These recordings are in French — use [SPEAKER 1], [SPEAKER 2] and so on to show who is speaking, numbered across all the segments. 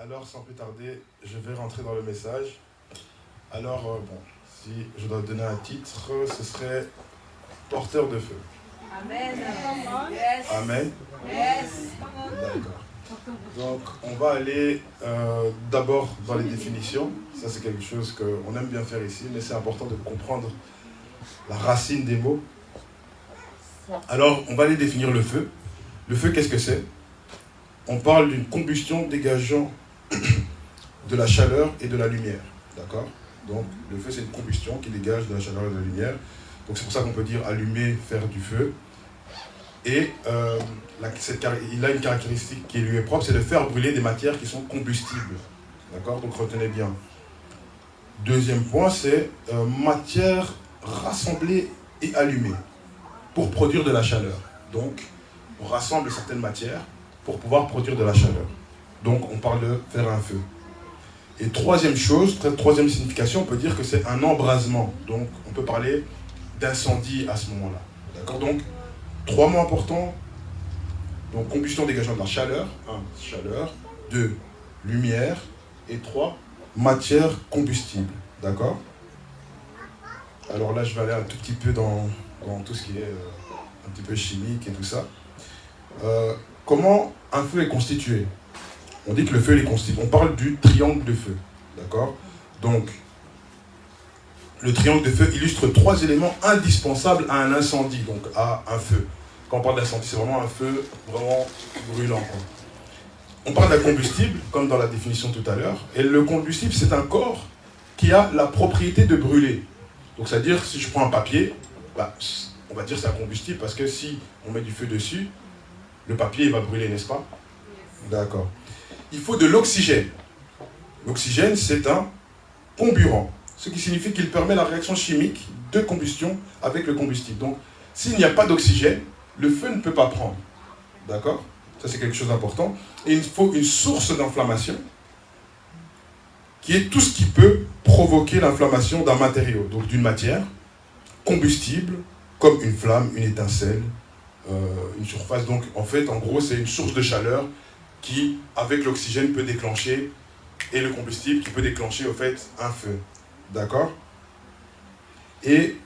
[SPEAKER 1] Alors, sans plus tarder, je vais rentrer dans le message. Alors, bon, si je dois donner un titre, ce serait Porteur de feu.
[SPEAKER 2] Amen.
[SPEAKER 1] Yes. Amen.
[SPEAKER 2] Yes.
[SPEAKER 1] D'accord. Donc, on va aller d'abord dans les définitions. Ça, c'est quelque chose qu'on aime bien faire ici, mais c'est important de comprendre la racine des mots. Alors, on va aller définir le feu. Le feu, qu'est-ce que c'est? On parle d'une combustion dégageant de la chaleur et de la lumière. D'accord? Donc, le feu, c'est une combustion qui dégage de la chaleur et de la lumière. Donc, c'est pour ça qu'on peut dire allumer, faire du feu. Et il a une caractéristique qui lui est propre, c'est de faire brûler des matières qui sont combustibles. D'accord? Donc, retenez bien. Deuxième point, c'est matière rassemblée et allumée pour produire de la chaleur. Donc, on rassemble certaines matières pour pouvoir produire de la chaleur. Donc, on parle de faire un feu. Et troisième chose, troisième signification, on peut dire que c'est un embrasement. Donc, on peut parler d'incendie à ce moment-là. D'accord? Donc, trois mots importants. Donc, combustion dégageant de la chaleur. 1. Chaleur. 2. Lumière. Et 3. Matière combustible. D'accord? Alors là, je vais aller un tout petit peu dans tout ce qui est un petit peu chimique et tout ça. Comment un feu est constitué? On dit que le feu est constitué. On parle du triangle de feu. D'accord? Donc, le triangle de feu illustre 3 éléments indispensables à un incendie, donc à un feu. Quand on parle d'incendie, c'est vraiment un feu vraiment brûlant, quoi. On parle d'un combustible, comme dans la définition tout à l'heure. Et le combustible, c'est un corps qui a la propriété de brûler. Donc, c'est-à-dire, si je prends un papier, on va dire que c'est un combustible, parce que si on met du feu dessus, le papier il va brûler, n'est-ce pas? D'accord. Il faut de l'oxygène. L'oxygène, c'est un comburant, ce qui signifie qu'il permet la réaction chimique de combustion avec le combustible. Donc, s'il n'y a pas d'oxygène, le feu ne peut pas prendre. D'accord? Ça, c'est quelque chose d'important. Et il faut une source d'inflammation, qui est tout ce qui peut provoquer l'inflammation d'un matériau, donc d'une matière combustible, comme une flamme, une étincelle, une surface. Donc, en fait, en gros, c'est une source de chaleur qui, avec l'oxygène, peut déclencher, et le combustible qui peut déclencher, au fait, un feu. D'accord? Et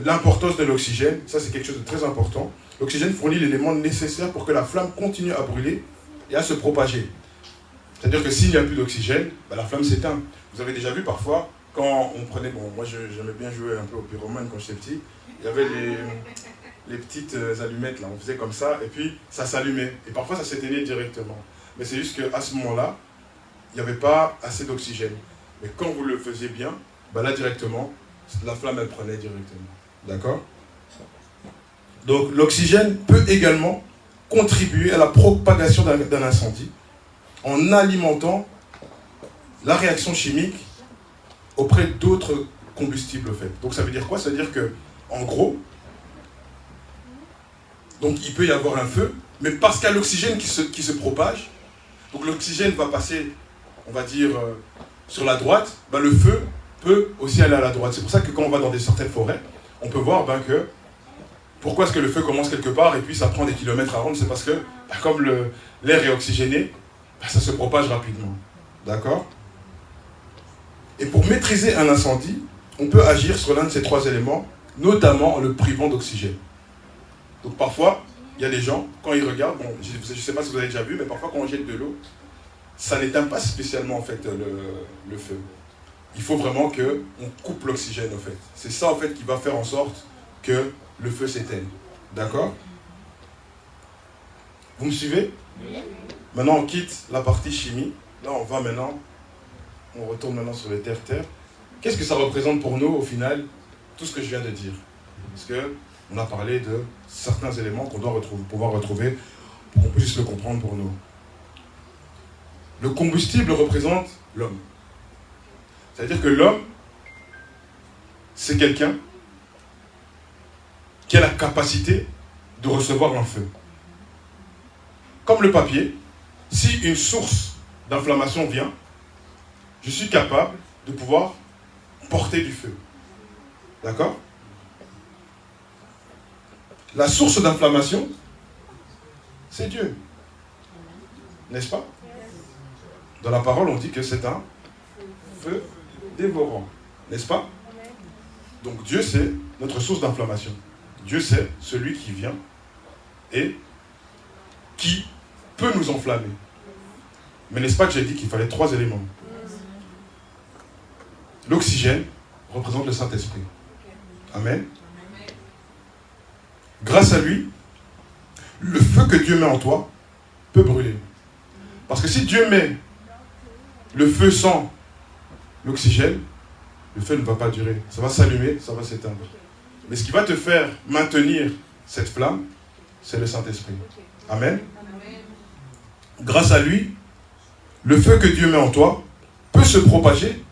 [SPEAKER 1] l'importance de l'oxygène, ça c'est quelque chose de très important. L'oxygène fournit l'élément nécessaire pour que la flamme continue à brûler et à se propager. C'est-à-dire que s'il n'y a plus d'oxygène, la flamme s'éteint. Vous avez déjà vu parfois, quand on prenait... Bon, moi j'aimais bien jouer un peu au pyromane quand j'étais petit. Il y avait les petites allumettes, là, on faisait comme ça, et puis ça s'allumait. Et parfois ça s'éteignait directement. Mais c'est juste qu'à ce moment-là, il n'y avait pas assez d'oxygène. Mais quand vous le faisiez bien, là directement, la flamme elle prenait directement. D'accord? Donc l'oxygène peut également contribuer à la propagation d'un incendie en alimentant la réaction chimique auprès d'autres combustibles, en fait. Donc ça veut dire quoi? Ça veut dire que, en gros, donc il peut y avoir un feu, mais parce qu'il y a l'oxygène qui se propage, donc l'oxygène va passer, on va dire, sur la droite, le feu peut aussi aller à la droite. C'est pour ça que quand on va dans certaines forêts, on peut voir que pourquoi est-ce que le feu commence quelque part et puis ça prend des kilomètres à rendre? C'est parce que comme l'air est oxygéné, ça se propage rapidement. D'accord? Et pour maîtriser un incendie, on peut agir sur l'un de ces 3 éléments, notamment en le privant d'oxygène. Donc parfois, il y a des gens, quand ils regardent, bon, je ne sais pas si vous avez déjà vu, mais parfois quand on jette de l'eau, ça n'éteint pas spécialement en fait le feu. Il faut vraiment qu'on coupe l'oxygène, en fait. C'est ça, en fait, qui va faire en sorte que le feu s'éteigne. D'accord? Vous me suivez? Oui. Maintenant, on quitte la partie chimie. Là, on retourne maintenant sur le terre-terre. Qu'est-ce que ça représente pour nous, au final, tout ce que je viens de dire? Parce qu'on a parlé de certains éléments qu'on doit pouvoir retrouver pour qu'on puisse le comprendre pour nous. Le combustible représente l'homme. C'est-à-dire que l'homme, c'est quelqu'un qui a la capacité de recevoir un feu. Comme le papier, si une source d'inflammation vient, je suis capable de pouvoir porter du feu. D'accord? La source d'inflammation, c'est Dieu. N'est-ce pas? Dans la parole, on dit que c'est un feu dévorant. N'est-ce pas? Donc Dieu, c'est notre source d'inflammation. Dieu, c'est celui qui vient et qui peut nous enflammer. Mais n'est-ce pas que j'ai dit qu'il fallait 3 éléments? L'oxygène représente le Saint-Esprit. Amen. Grâce à lui, le feu que Dieu met en toi peut brûler. Parce que si Dieu met le feu sans l'oxygène, le feu ne va pas durer. Ça va s'allumer, ça va s'éteindre. Mais ce qui va te faire maintenir cette flamme, c'est le Saint-Esprit. Amen. Grâce à lui, le feu que Dieu met en toi peut se propager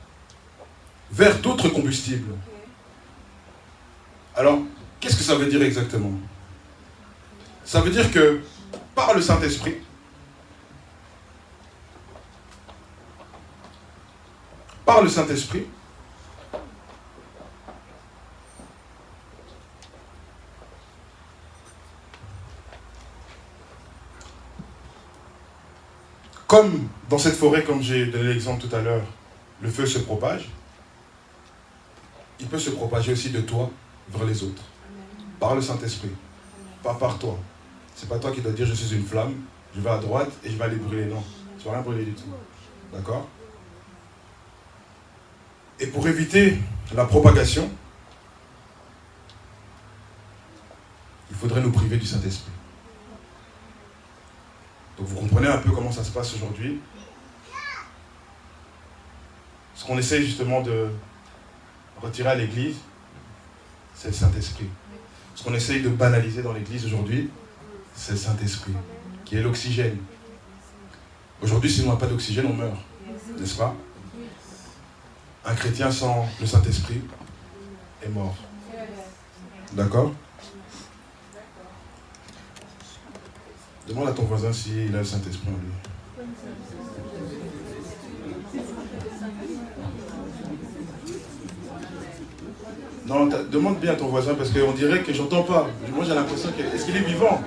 [SPEAKER 1] vers d'autres combustibles. Alors, qu'est-ce que ça veut dire exactement? Ça veut dire que par le Saint-Esprit, comme dans cette forêt, comme j'ai donné l'exemple tout à l'heure, le feu se propage, il peut se propager aussi de toi vers les autres. Par le Saint-Esprit, pas par toi. C'est pas toi qui dois dire je suis une flamme, je vais à droite et je vais aller brûler. Non, tu vas rien brûler du tout. D'accord? Et pour éviter la propagation, il faudrait nous priver du Saint-Esprit. Donc vous comprenez un peu comment ça se passe aujourd'hui. Ce qu'on essaie justement de retirer à l'Église, c'est le Saint-Esprit. Ce qu'on essaye de banaliser dans l'Église aujourd'hui, c'est le Saint-Esprit, qui est l'oxygène. Aujourd'hui, si on n'a pas d'oxygène, on meurt. N'est-ce pas? Un chrétien sans le Saint-Esprit est mort. D'accord? Demande à ton voisin s'il a le Saint-Esprit en lui. Non, demande bien à ton voisin parce qu'on dirait que j'entends pas. Moi j'ai l'impression que... Est-ce qu'il est vivant?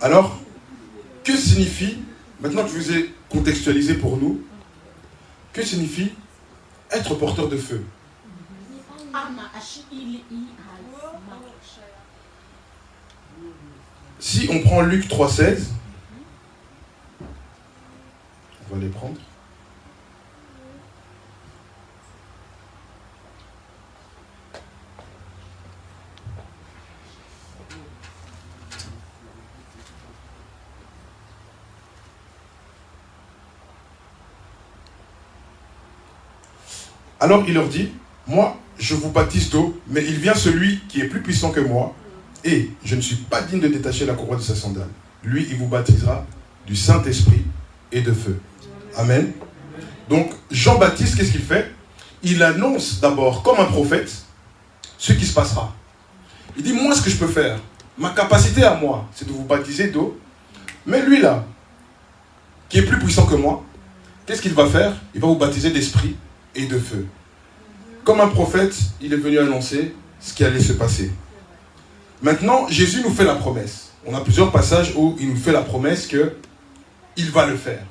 [SPEAKER 1] Alors, que signifie, maintenant que je vous ai contextualisé pour nous, que signifie être porteur de feu? Si on prend Luc 3,16, on va les prendre. Alors il leur dit, moi, je vous baptise d'eau, mais il vient celui qui est plus puissant que moi, et je ne suis pas digne de détacher la courroie de sa sandale. Lui, il vous baptisera du Saint-Esprit et de feu. Amen. Donc, Jean-Baptiste, qu'est-ce qu'il fait? Il annonce d'abord, comme un prophète, ce qui se passera. Il dit, moi, ce que je peux faire, ma capacité à moi, c'est de vous baptiser d'eau, mais lui, là, qui est plus puissant que moi, qu'est-ce qu'il va faire? Il va vous baptiser d'esprit et de feu. Comme un prophète, il est venu annoncer ce qui allait se passer. Maintenant, Jésus nous fait la promesse. On a plusieurs passages où il nous fait la promesse qu'il va le faire.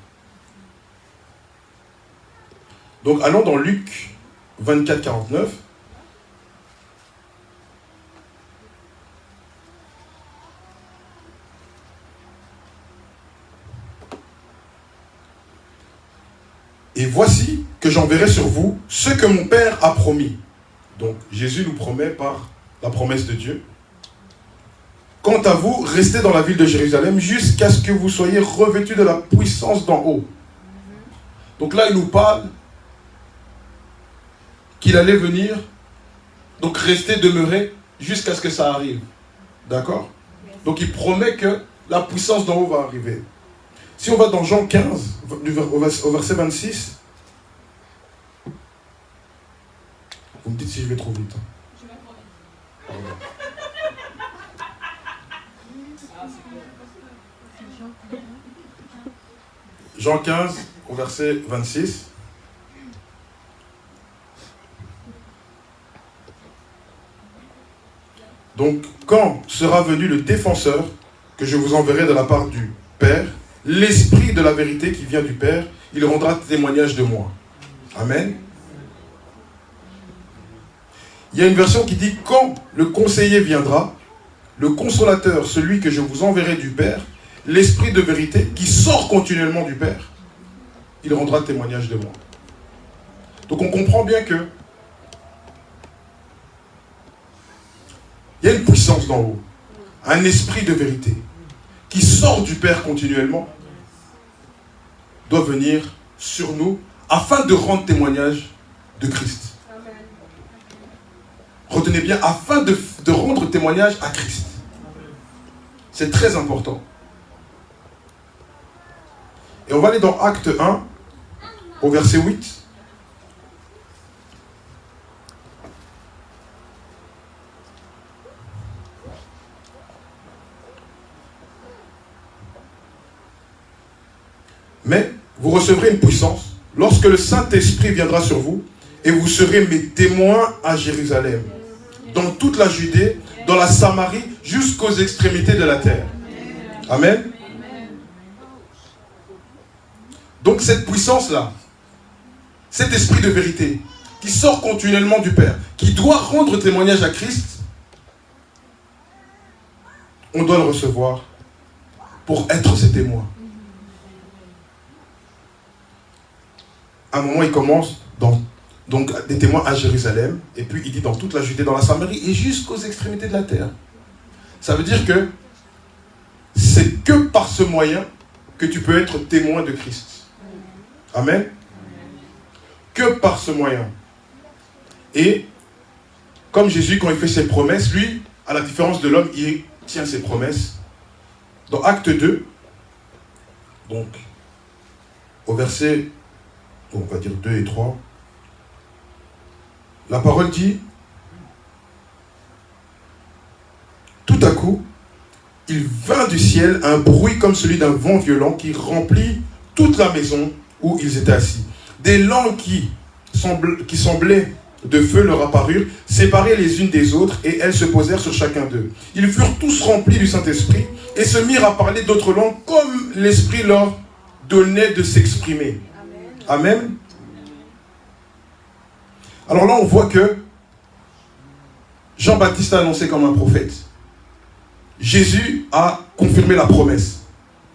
[SPEAKER 1] Donc, allons dans Luc 24, 49. Et voici que j'enverrai sur vous ce que mon Père a promis. Donc, Jésus nous promet par la promesse de Dieu. Quant à vous, restez dans la ville de Jérusalem jusqu'à ce que vous soyez revêtus de la puissance d'en haut. Donc là, il nous parle qu'il allait venir, donc rester, demeurer, jusqu'à ce que ça arrive. D'accord? Donc il promet que la puissance d'en haut va arriver. Si on va dans Jean 15, au verset 26, vous me dites si je vais trop vite. Pardon. Jean 15, au verset 26. Donc, quand sera venu le défenseur, que je vous enverrai de la part du Père, l'Esprit de la vérité qui vient du Père, il rendra témoignage de moi. Amen. Il y a une version qui dit, quand le conseiller viendra, le consolateur, celui que je vous enverrai du Père, l'Esprit de vérité qui sort continuellement du Père, il rendra témoignage de moi. Donc on comprend bien que il y a une puissance d'en haut, un esprit de vérité qui sort du Père continuellement, doit venir sur nous afin de rendre témoignage de Christ. Retenez bien, afin de rendre témoignage à Christ. C'est très important. Et on va aller dans Acte 1, au verset 8. Mais vous recevrez une puissance lorsque le Saint-Esprit viendra sur vous et vous serez mes témoins à Jérusalem, dans toute la Judée, dans la Samarie, jusqu'aux extrémités de la terre. Amen. Donc cette puissance-là, cet esprit de vérité, qui sort continuellement du Père, qui doit rendre témoignage à Christ, on doit le recevoir pour être ses témoins. À un moment, il commence donc des témoins à Jérusalem, et puis il dit dans toute la Judée, dans la Samarie, et jusqu'aux extrémités de la terre. Ça veut dire que c'est que par ce moyen que tu peux être témoin de Christ. Amen. Que par ce moyen. Et comme Jésus, quand il fait ses promesses, lui, à la différence de l'homme, il tient ses promesses. Dans Acte 2, donc au verset, on va dire 2 et 3, la parole dit, tout à coup, il vint du ciel un bruit comme celui d'un vent violent qui remplit toute la maison où ils étaient assis. Des langues qui semblaient de feu leur apparurent, séparées les unes des autres, et elles se posèrent sur chacun d'eux. Ils furent tous remplis du Saint-Esprit et se mirent à parler d'autres langues comme l'Esprit leur donnait de s'exprimer. Amen. Alors là, on voit que Jean-Baptiste a annoncé comme un prophète. Jésus a confirmé la promesse.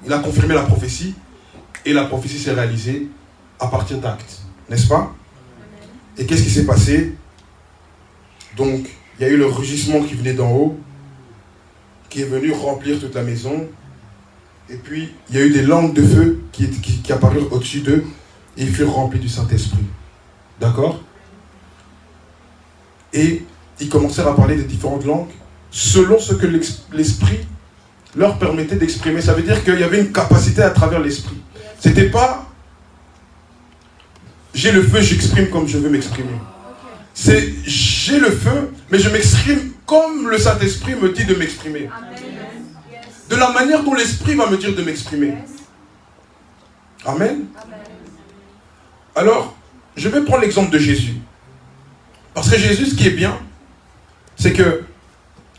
[SPEAKER 1] Il a confirmé la prophétie. Et la prophétie s'est réalisée à partir d'Actes. N'est-ce pas? Et qu'est-ce qui s'est passé? Donc, il y a eu le rugissement qui venait d'en haut, qui est venu remplir toute la maison. Et puis, il y a eu des langues de feu qui apparurent au-dessus d'eux. Et ils furent remplis du Saint-Esprit. D'accord? Et ils commencèrent à parler des différentes langues selon ce que l'Esprit leur permettait d'exprimer. Ça veut dire qu'il y avait une capacité à travers l'Esprit. C'était pas j'ai le feu, j'exprime comme je veux m'exprimer. C'est j'ai le feu, mais je m'exprime comme le Saint-Esprit me dit de m'exprimer. De la manière dont l'Esprit va me dire de m'exprimer. Amen. Alors, je vais prendre l'exemple de Jésus. Parce que Jésus, ce qui est bien, c'est que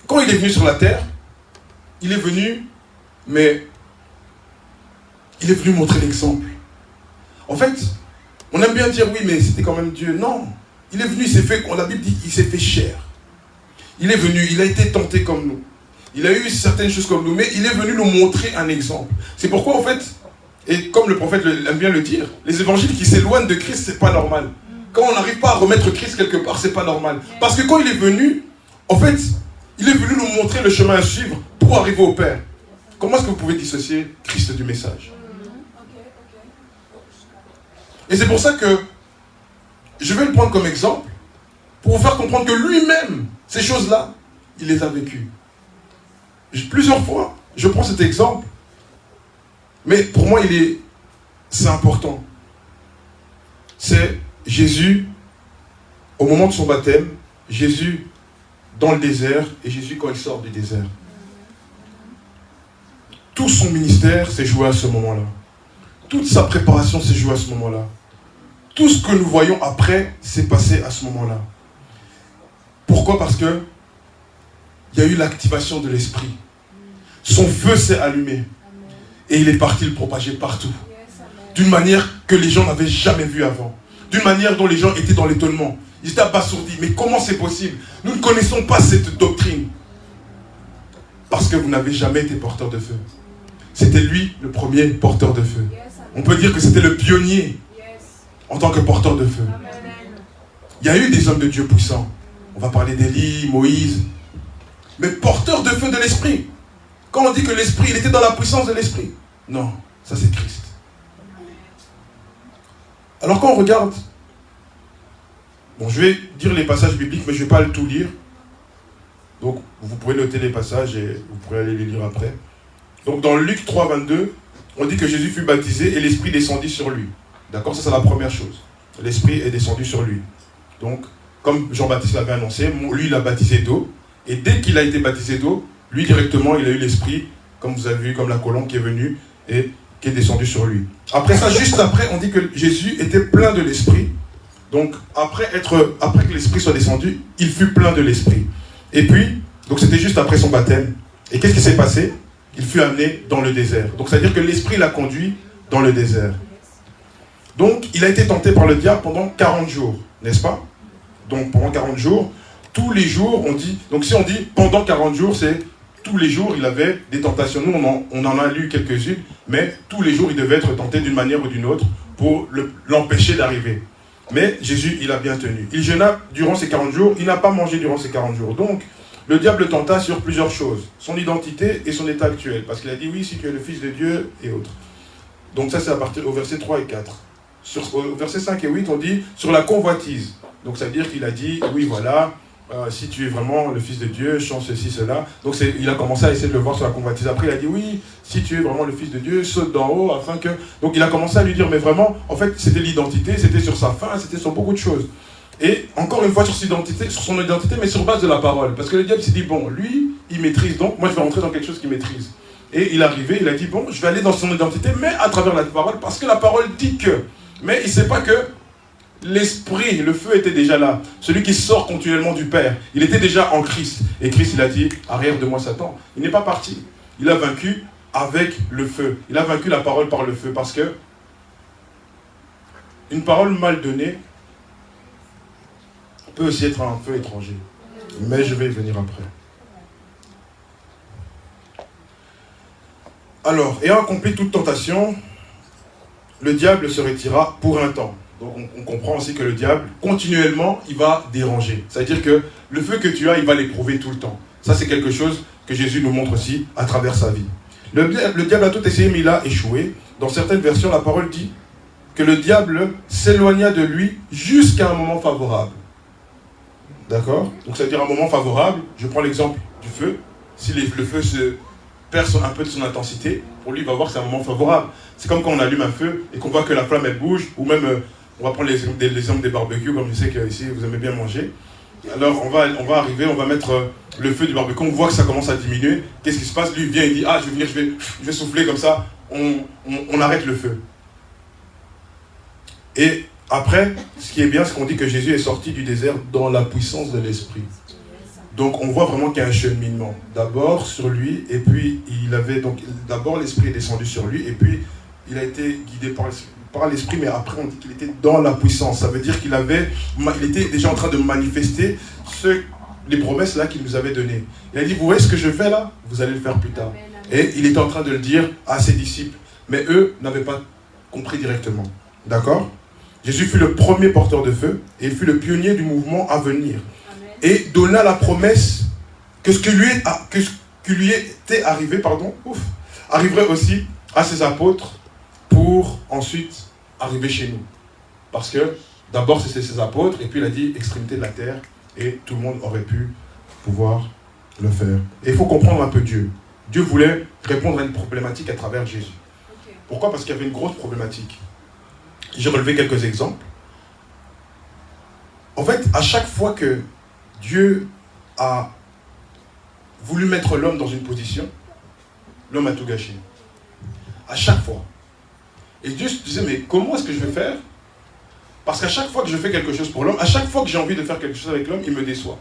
[SPEAKER 1] quand il est venu sur la terre, il est venu, mais il est venu montrer l'exemple. En fait, on aime bien dire oui, mais c'était quand même Dieu. Non, il est venu, il s'est fait, la Bible dit, il s'est fait chair. Il est venu, il a été tenté comme nous. Il a eu certaines choses comme nous, mais il est venu nous montrer un exemple. C'est pourquoi, en fait, et comme le prophète aime bien le dire, les évangiles qui s'éloignent de Christ, c'est pas normal. Quand on n'arrive pas à remettre Christ quelque part, c'est pas normal. Parce que quand il est venu, en fait, il est venu nous montrer le chemin à suivre pour arriver au Père. Comment est-ce que vous pouvez dissocier Christ du message? Et c'est pour ça que je vais le prendre comme exemple pour vous faire comprendre que lui-même, ces choses-là, il les a vécues. Plusieurs fois, je prends cet exemple, mais pour moi, c'est important. C'est Jésus, au moment de son baptême, Jésus dans le désert et Jésus quand il sort du désert. Tout son ministère s'est joué à ce moment-là. toute sa préparation s'est jouée à ce moment-là. Tout ce que nous voyons après s'est passé à ce moment-là. Pourquoi? Parce que il y a eu l'activation de l'esprit. Son feu s'est allumé. Et il est parti le propager partout. D'une manière que les gens n'avaient jamais vue avant. D'une manière dont les gens étaient dans l'étonnement. Ils étaient abasourdis. Mais comment c'est possible? Nous ne connaissons pas cette doctrine. Parce que vous n'avez jamais été porteur de feu. C'était lui le premier porteur de feu. On peut dire que c'était le pionnier en tant que porteur de feu. Il y a eu des hommes de Dieu puissants. On va parler d'Élie, Moïse. Mais porteur de feu de l'esprit. Quand on dit que l'esprit, il était dans la puissance de l'esprit. Non, ça c'est Christ. Alors quand on regarde, bon, je vais dire les passages bibliques, mais je ne vais pas tout lire. Donc vous pouvez noter les passages et vous pourrez aller les lire après. Donc dans Luc 3, 22, on dit que Jésus fut baptisé et l'esprit descendit sur lui. D'accord, ça c'est la première chose. L'esprit est descendu sur lui. Donc, comme Jean-Baptiste l'avait annoncé, lui il a baptisé d'eau. Et dès qu'il a été baptisé d'eau, lui directement il a eu l'esprit, comme vous avez vu, comme la colombe qui est venue et qui est descendue sur lui. Après ça, juste après, on dit que Jésus était plein de l'esprit. Donc, après que l'esprit soit descendu, il fut plein de l'esprit. Et puis, donc c'était juste après son baptême. Et qu'est-ce qui s'est passé? Il fut amené dans le désert. Donc, c'est-à-dire que l'esprit l'a conduit dans le désert. Donc, il a été tenté par le diable pendant 40 jours, n'est-ce pas? Donc, pendant 40 jours, tous les jours, on dit... Donc, si on dit pendant 40 jours, c'est tous les jours, il avait des tentations. Nous, on en a lu quelques-unes, mais tous les jours, il devait être tenté d'une manière ou d'une autre pour l'empêcher d'arriver. Mais Jésus, il a bien tenu. Il jeûna durant ces 40 jours, il n'a pas mangé durant ces 40 jours. Donc, le diable le tenta sur plusieurs choses. Son identité et son état actuel. Parce qu'il a dit, oui, si tu es le Fils de Dieu, et autres. Donc ça, c'est à partir au verset 3 et 4. Au verset 5 et 8, on dit, sur la convoitise. Donc ça veut dire qu'il a dit, oui, voilà, si tu es vraiment le Fils de Dieu, chante ceci, cela. Donc il a commencé à essayer de le voir sur la convoitise. Après, il a dit, oui, si tu es vraiment le Fils de Dieu, saute d'en haut, afin que... Donc il a commencé à lui dire, mais vraiment, en fait, c'était l'identité, c'était sur sa faim, c'était sur beaucoup de choses. Et encore une fois, sur son identité, mais sur base de la parole. Parce que le diable s'est dit, bon, lui, il maîtrise, donc moi, je vais rentrer dans quelque chose qu'il maîtrise. Et il est arrivé, il a dit, bon, je vais aller dans son identité, mais à travers la parole, parce que la parole dit que... Mais il ne sait pas que l'esprit, le feu était déjà là. Celui qui sort continuellement du Père, il était déjà en Christ. Et Christ, il a dit, arrière de moi Satan. Il n'est pas parti. Il a vaincu avec le feu. Il a vaincu la parole par le feu. Parce que une parole mal donnée peut aussi être un feu étranger. Mais je vais y venir après. Alors, ayant accompli toute tentation, le diable se retira pour un temps. Donc on comprend aussi que le diable, continuellement, il va déranger. C'est-à-dire que le feu que tu as, il va l'éprouver tout le temps. Ça, c'est quelque chose que Jésus nous montre aussi à travers sa vie. Le diable a tout essayé, mais il a échoué. Dans certaines versions, la parole dit que le diable s'éloigna de lui jusqu'à un moment favorable. D'accord? Donc ça veut dire un moment favorable. Je prends l'exemple du feu. Si le feu se perd un peu de son intensité, pour lui, il va voir que c'est un moment favorable. C'est comme quand on allume un feu et qu'on voit que la flamme, elle bouge, ou même, on va prendre l'exemple des barbecues, comme je sais qu'ici, vous aimez bien manger. Alors, on va arriver, on va mettre le feu du barbecue, on voit que ça commence à diminuer. Qu'est-ce qui se passe? Lui, il vient, il dit, ah, je vais souffler comme ça, on arrête le feu. Et après, ce qui est bien, c'est qu'on dit que Jésus est sorti du désert dans la puissance de l'Esprit. Donc on voit vraiment qu'il y a un cheminement. D'abord sur lui, et puis d'abord l'Esprit est descendu sur lui, et puis il a été guidé par l'Esprit, mais après on dit qu'il était dans la puissance. Ça veut dire qu'il était déjà en train de manifester les promesses là qu'il nous avait données. Il a dit, vous voyez ce que je fais là? Vous allez le faire plus tard. Et il était en train de le dire à ses disciples. Mais eux n'avaient pas compris directement. D'accord? Jésus fut le premier porteur de feu, et il fut le pionnier du mouvement à venir. Et donna la promesse que ce qui lui était arrivé, arriverait aussi à ses apôtres pour ensuite arriver chez nous. Parce que d'abord c'était ses apôtres, et puis il a dit extrémité de la terre, et tout le monde aurait pu pouvoir le faire. Et il faut comprendre un peu Dieu. Dieu voulait répondre à une problématique à travers Jésus. Pourquoi? Parce qu'il y avait une grosse problématique. J'ai relevé quelques exemples. En fait, à chaque fois que Dieu a voulu mettre l'homme dans une position, l'homme a tout gâché. À chaque fois. Et Dieu se disait, mais comment est-ce que je vais faire? Parce qu'à chaque fois que je fais quelque chose pour l'homme, à chaque fois que j'ai envie de faire quelque chose avec l'homme, il me déçoit.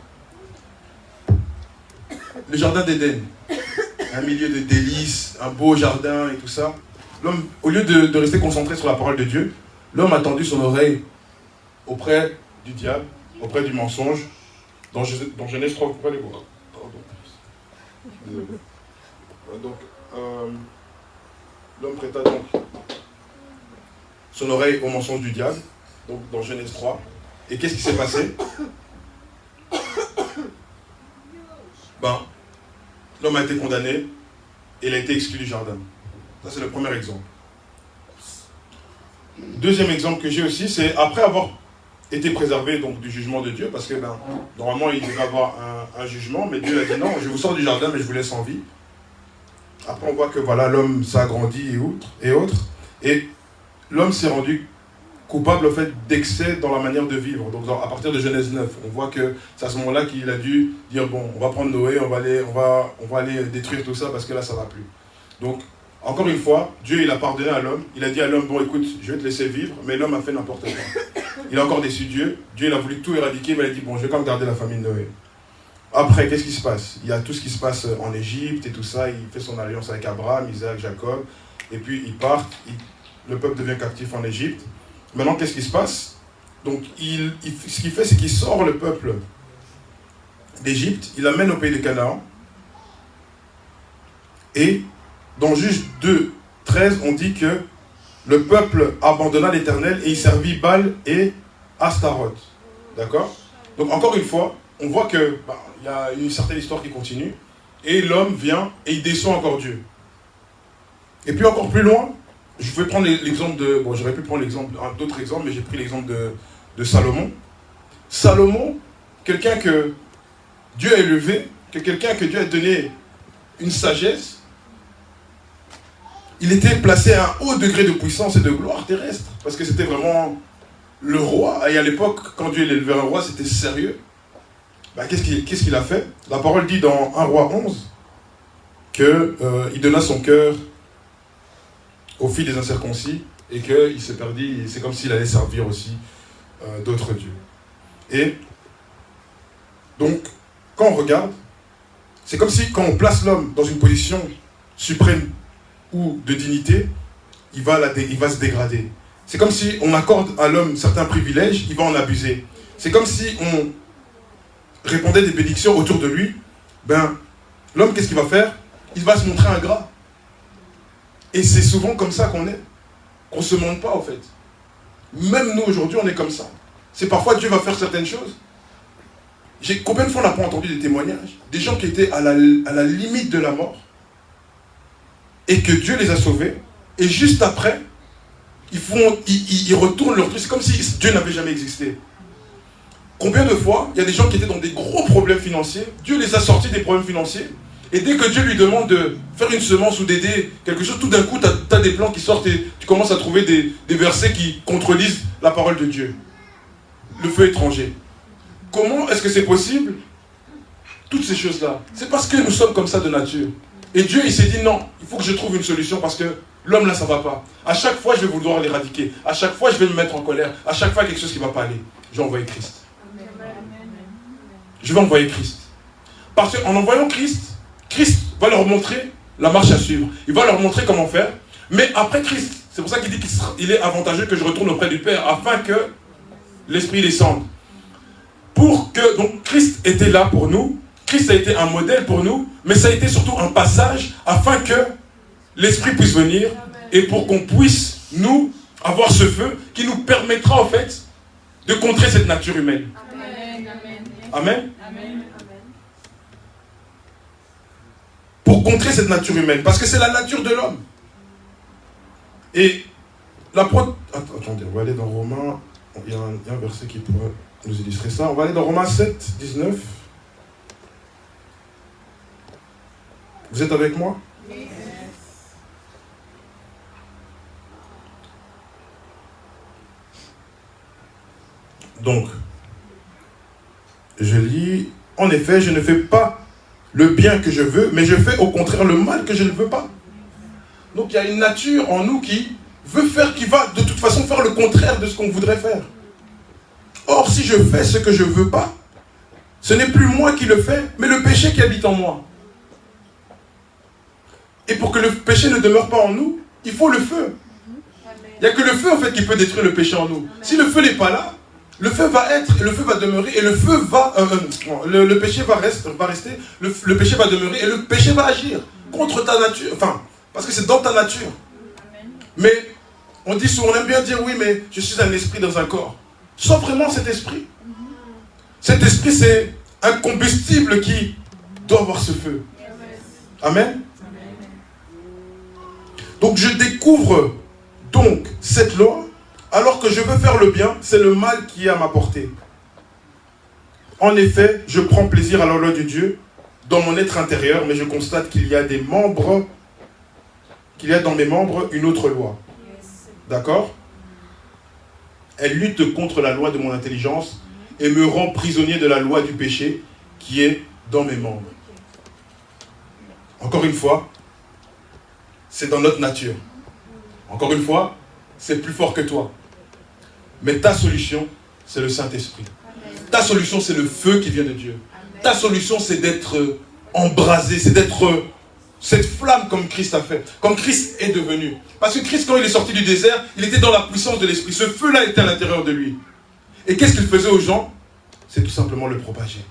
[SPEAKER 1] Le jardin d'Éden, un milieu de délices, un beau jardin et tout ça. L'homme, au lieu de rester concentré sur la parole de Dieu, l'homme a tendu son oreille auprès du diable, auprès du mensonge. Dans Genèse 3, vous pouvez aller voir. Donc, l'homme prêta donc son oreille au mensonge du diable, donc dans Genèse 3. Et qu'est-ce qui s'est passé? L'homme a été condamné et il a été exclu du jardin. Ça, c'est le premier exemple. Deuxième exemple que j'ai aussi, c'est après avoir été préservé donc, du jugement de Dieu, parce que normalement, il devait avoir un jugement, mais Dieu a dit non, je vous sors du jardin, mais je vous laisse en vie. Après, on voit que voilà, l'homme s'agrandit et autres. Et l'homme s'est rendu coupable au fait d'excès dans la manière de vivre. Donc à partir de Genèse 9, on voit que c'est à ce moment-là qu'il a dû dire bon, on va prendre Noé, on va aller détruire tout ça parce que là ça va plus. Donc encore une fois, Dieu il a pardonné à l'homme, il a dit à l'homme bon écoute, je vais te laisser vivre, mais l'homme a fait n'importe quoi. Il a encore déçu Dieu, Dieu il a voulu tout éradiquer, mais il a dit bon, je vais quand même garder la famille de Noé. Après, qu'est-ce qui se passe? Il y a tout ce qui se passe en Égypte et tout ça, il fait son alliance avec Abraham, Isaac, Jacob, et puis ils partent, le peuple devient captif en Égypte. Maintenant, qu'est-ce qui se passe? Donc, ce qu'il fait, c'est qu'il sort le peuple d'Égypte, il l'amène au pays de Canaan. Et dans Juge 2, 13, on dit que le peuple abandonna l'Éternel et il servit Baal et Astaroth. D'accord? Donc, encore une fois, on voit que y a une certaine histoire qui continue. Et l'homme vient et il déçoit encore Dieu. Et puis encore plus loin, je vais prendre l'exemple de... Bon, j'aurais pu prendre d'autres exemples, mais j'ai pris l'exemple de Salomon. Salomon, quelqu'un que Dieu a élevé, quelqu'un que Dieu a donné une sagesse, il était placé à un haut degré de puissance et de gloire terrestre, parce que c'était vraiment le roi. Et à l'époque, quand Dieu élevait un roi, c'était sérieux. Qu'est-ce qu'il a fait? La parole dit dans 1 Roi 11 qu'il donna son cœur aux filles des incirconcis, et qu'il s'est perdu, c'est comme s'il allait servir aussi d'autres dieux. Et donc, quand on regarde, c'est comme si quand on place l'homme dans une position suprême ou de dignité, il va se dégrader. C'est comme si on accorde à l'homme certains privilèges, il va en abuser. C'est comme si on répandait des bénédictions autour de lui. L'homme, qu'est-ce qu'il va faire? Il va se montrer ingrat. Et c'est souvent comme ça qu'on est. Qu'on ne se montre pas, en fait. Même nous, aujourd'hui, on est comme ça. C'est parfois Dieu va faire certaines choses. Combien de fois on n'a pas entendu des témoignages? Des gens qui étaient à la limite de la mort. Et que Dieu les a sauvés. Et juste après, ils retournent leur truc. C'est comme si Dieu n'avait jamais existé. Combien de fois, il y a des gens qui étaient dans des gros problèmes financiers. Dieu les a sortis des problèmes financiers. Et dès que Dieu lui demande de faire une semence ou d'aider quelque chose, tout d'un coup, tu as des plans qui sortent et tu commences à trouver des versets qui contredisent la parole de Dieu. Le feu étranger. Comment est-ce que c'est possible? Toutes ces choses-là. C'est parce que nous sommes comme ça de nature. Et Dieu, il s'est dit non, il faut que je trouve une solution parce que l'homme là, ça ne va pas. À chaque fois, je vais vouloir l'éradiquer. À chaque fois, je vais me mettre en colère. À chaque fois, quelque chose qui ne va pas aller. Je vais envoyer Christ. Je vais envoyer Christ. Parce qu'en envoyant Christ, Christ va leur montrer la marche à suivre. Il va leur montrer comment faire. Mais après Christ, c'est pour ça qu'il dit qu'il est avantageux que je retourne auprès du Père afin que l'Esprit descende. Donc Christ était là pour nous. Christ a été un modèle pour nous. Mais ça a été surtout un passage afin que l'Esprit puisse venir. Et pour qu'on puisse, nous, avoir ce feu qui nous permettra en fait de contrer cette nature humaine. Amen. Amen. Pour contrer cette nature humaine. Parce que c'est la nature de l'homme. Et attendez, on va aller dans Romains. Il y a un verset qui pourrait nous illustrer ça. On va aller dans Romains 7, 19. Vous êtes avec moi? Oui. Donc, je lis. En effet, je ne fais pas le bien que je veux, mais je fais au contraire le mal que je ne veux pas. Donc il y a une nature en nous qui veut faire, qui va de toute façon faire le contraire de ce qu'on voudrait faire. Or, si je fais ce que je ne veux pas, ce n'est plus moi qui le fais, mais le péché qui habite en moi. Et pour que le péché ne demeure pas en nous, il faut le feu. Il n'y a que le feu en fait qui peut détruire le péché en nous. Si le feu n'est pas là, le feu va être, le feu va demeurer, et le feu va, le péché va rester, le péché va demeurer, et le péché va agir contre ta nature. Enfin, parce que c'est dans ta nature. Mais on dit souvent, on aime bien dire oui, mais je suis un esprit dans un corps. Sans vraiment cet esprit. Cet esprit, c'est un combustible qui doit avoir ce feu. Amen. Donc je découvre donc cette loi, alors que je veux faire le bien, c'est le mal qui est à ma portée. En effet, je prends plaisir à la loi de Dieu dans mon être intérieur, mais je constate qu'il y a des membres, qu'il y a dans mes membres une autre loi. D'accord? Elle lutte contre la loi de mon intelligence et me rend prisonnier de la loi du péché qui est dans mes membres. Encore une fois, c'est dans notre nature. Encore une fois, c'est plus fort que toi. Mais ta solution, c'est le Saint-Esprit. Ta solution, c'est le feu qui vient de Dieu. Ta solution, c'est d'être embrasé, c'est d'être cette flamme comme Christ a fait, comme Christ est devenu. Parce que Christ, quand il est sorti du désert, il était dans la puissance de l'Esprit. Ce feu-là était à l'intérieur de lui. Et qu'est-ce qu'il faisait aux gens? C'est tout simplement le propager.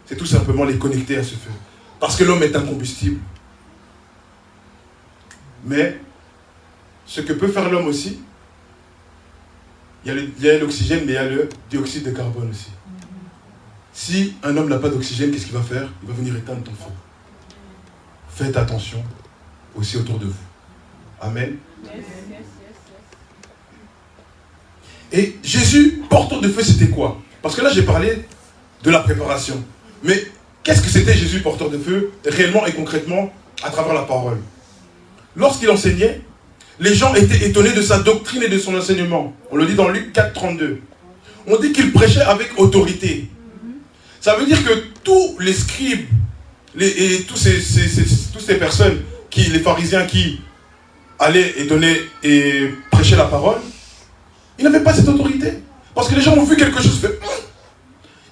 [SPEAKER 1] C'est tout simplement les connecter à ce feu. Parce que l'homme est un combustible. Mais, ce que peut faire l'homme aussi, il y a l'oxygène, mais il y a le dioxyde de carbone aussi. Si un homme n'a pas d'oxygène, qu'est-ce qu'il va faire? Il va venir éteindre ton feu. Faites attention aussi autour de vous. Amen. Et Jésus, porteur de feu, c'était quoi? Parce que là, j'ai parlé de la préparation. Mais qu'est-ce que c'était Jésus, porteur de feu, réellement et concrètement, à travers la parole? Lorsqu'il enseignait, les gens étaient étonnés de sa doctrine et de son enseignement. On le dit dans Luc 4, 32. On dit qu'il prêchait avec autorité. Ça veut dire que tous les scribes et toutes ces personnes, les pharisiens qui allaient et prêchaient la parole, ils n'avaient pas cette autorité. Parce que les gens ont vu quelque chose,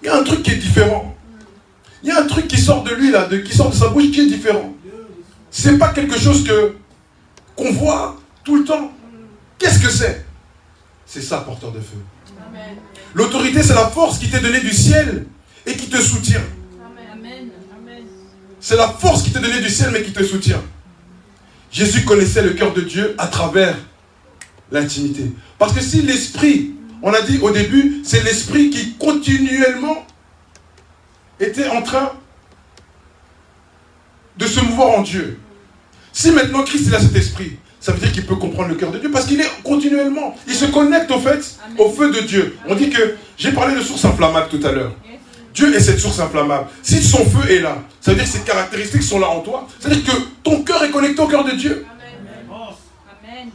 [SPEAKER 1] il y a un truc qui est différent. Il y a un truc qui sort de lui, là, qui sort de sa bouche qui est différent. C'est pas quelque chose qu'on voit tout le temps. Qu'est-ce que c'est? C'est ça, porteur de feu. L'autorité, c'est la force qui t'est donnée du ciel et qui te soutient. C'est la force qui t'est donnée du ciel mais qui te soutient. Jésus connaissait le cœur de Dieu à travers l'intimité. Parce que si l'esprit, on a dit au début, c'est l'esprit qui continuellement était en train de se mouvoir en Dieu. Si maintenant Christ il a cet esprit, ça veut dire qu'il peut comprendre le cœur de Dieu parce qu'il est continuellement, il se connecte au fait, au feu de Dieu. On dit que, j'ai parlé de source inflammable tout à l'heure. Dieu est cette source inflammable. Si son feu est là, ça veut dire que ces caractéristiques sont là en toi. Ça veut dire que ton cœur est connecté au cœur de Dieu. Amen.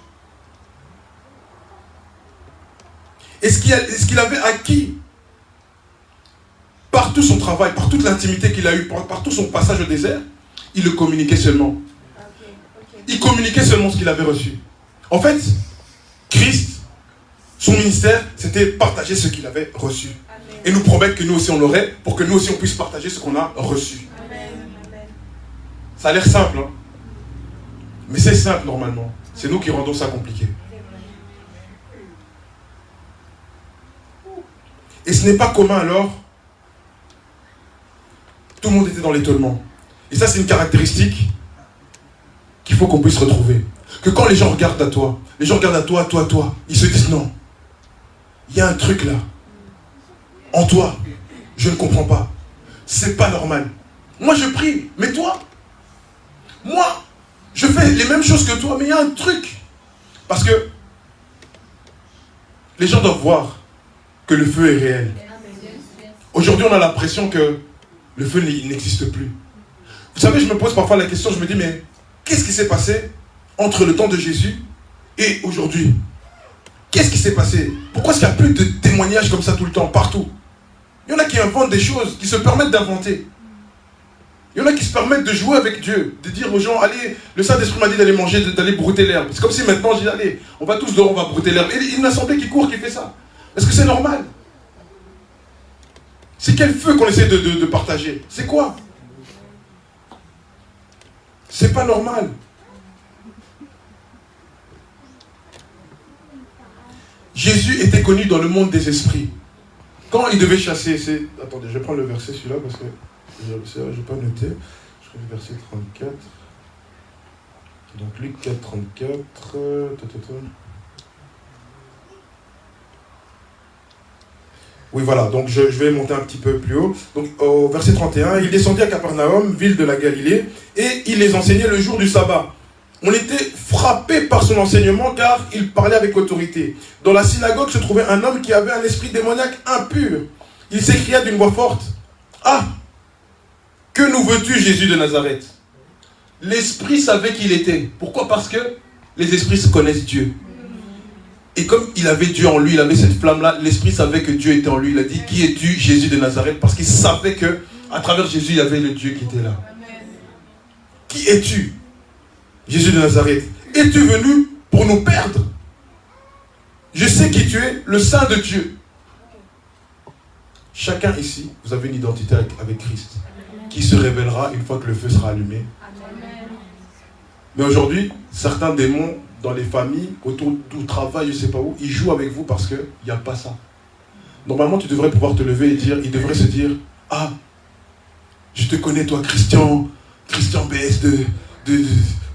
[SPEAKER 1] Et ce qu'il avait acquis par tout son travail, par toute l'intimité qu'il a eue, par tout son passage au désert, il le communiquait seulement. Il communiquait seulement ce qu'il avait reçu. En fait, Christ, son ministère, c'était partager ce qu'il avait reçu. Et nous promettre que nous aussi on l'aurait, pour que nous aussi on puisse partager ce qu'on a reçu. Ça a l'air simple, hein? Mais c'est simple normalement. C'est nous qui rendons ça compliqué. Et ce n'est pas commun alors. Tout le monde était dans l'étonnement. Et ça, c'est une caractéristique qu'il faut qu'on puisse retrouver. Que quand les gens regardent à toi, ils se disent non. Il y a un truc là. En toi, je ne comprends pas. C'est pas normal. Moi, je prie, mais toi, moi, je fais les mêmes choses que toi, mais il y a un truc. Parce que les gens doivent voir que le feu est réel. Aujourd'hui, on a l'impression que le feu n'existe plus. Vous savez, je me pose parfois la question, je me dis, mais qu'est-ce qui s'est passé entre le temps de Jésus et aujourd'hui? Qu'est-ce qui s'est passé? Pourquoi est-ce qu'il n'y a plus de témoignages comme ça tout le temps, partout? Il y en a qui inventent des choses, qui se permettent d'inventer. Il y en a qui se permettent de jouer avec Dieu, de dire aux gens, allez, le Saint-Esprit m'a dit d'aller manger, d'aller brouter l'herbe. C'est comme si maintenant je dis, allez, on va tous dehors, on va brouter l'herbe. Et il y a une assemblée qui court, qui fait ça. Est-ce que c'est normal? C'est quel feu qu'on essaie de partager? C'est quoi? C'est pas normal. Jésus était connu dans le monde des esprits. Quand il devait chasser, attendez, je vais prendre le verset celui-là parce que je n'ai pas noté. Je crois le verset 34. Donc Luc 4, 34. Oui, voilà, donc je vais monter un petit peu plus haut. Donc au verset 31, il descendit à Capernaum, ville de la Galilée, et il les enseignait le jour du sabbat. On était frappé par son enseignement car il parlait avec autorité. Dans la synagogue se trouvait un homme qui avait un esprit démoniaque impur. Il s'écria d'une voix forte, « Ah, que nous veux-tu, Jésus de Nazareth ?» L'esprit savait qui il était. Pourquoi? Parce que les esprits connaissent Dieu. Et comme il avait Dieu en lui, il avait cette flamme-là, l'esprit savait que Dieu était en lui. Il a dit, « Qui es-tu, Jésus de Nazareth ?» Parce qu'il savait que à travers Jésus, il y avait le Dieu qui était là. « Qui es-tu, Jésus de Nazareth? Es-tu venu pour nous perdre? Je sais qui tu es, le Saint de Dieu. » Chacun ici, vous avez une identité avec Christ, qui se révélera une fois que le feu sera allumé. Mais aujourd'hui, certains démons dans les familles, autour du travail, je ne sais pas où, ils jouent avec vous parce qu'il n'y a pas ça. Normalement, tu devrais pouvoir te lever et dire, il devrait se dire, « Ah, je te connais toi, Christian BS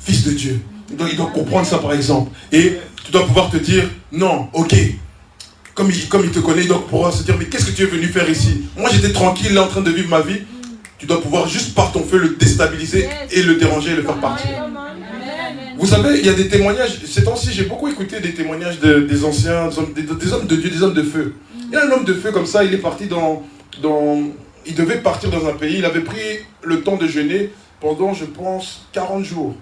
[SPEAKER 1] fils de Dieu. » Donc, il doit comprendre ça par exemple. Et tu dois pouvoir te dire, non, ok. Comme il te connaît, il doit pouvoir se dire, mais qu'est-ce que tu es venu faire ici? Moi j'étais tranquille, là en train de vivre ma vie. Tu dois pouvoir juste par ton feu le déstabiliser et le déranger et le faire partir. Vous savez, il y a des témoignages, ces temps-ci j'ai beaucoup écouté des témoignages des anciens, des hommes de Dieu, des hommes de feu. Il y a un homme de feu comme ça, il est parti il devait partir dans un pays, il avait pris le temps de jeûner pendant, je pense, 40 jours.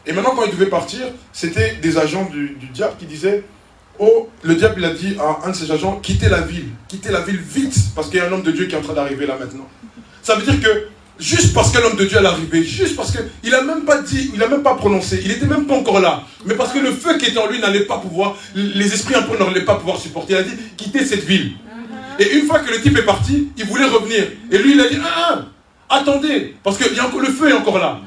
[SPEAKER 1] Et maintenant, quand il devait partir, c'était des agents du diable qui disaient, oh, le diable, il a dit à un de ses agents, quittez la ville vite, parce qu'il y a un homme de Dieu qui est en train d'arriver là maintenant. Ça veut dire que, juste parce que l'homme de Dieu est arrivé, juste parce qu'il n'a même pas dit, il n'a même pas prononcé, il n'était même pas encore là, mais parce que le feu qui était en lui n'allait pas pouvoir, les esprits impurs n'allaient pas pouvoir supporter, il a dit, quittez cette ville. Et une fois que le type est parti, il voulait revenir. Et lui, il a dit, attendez, parce que le feu est encore là.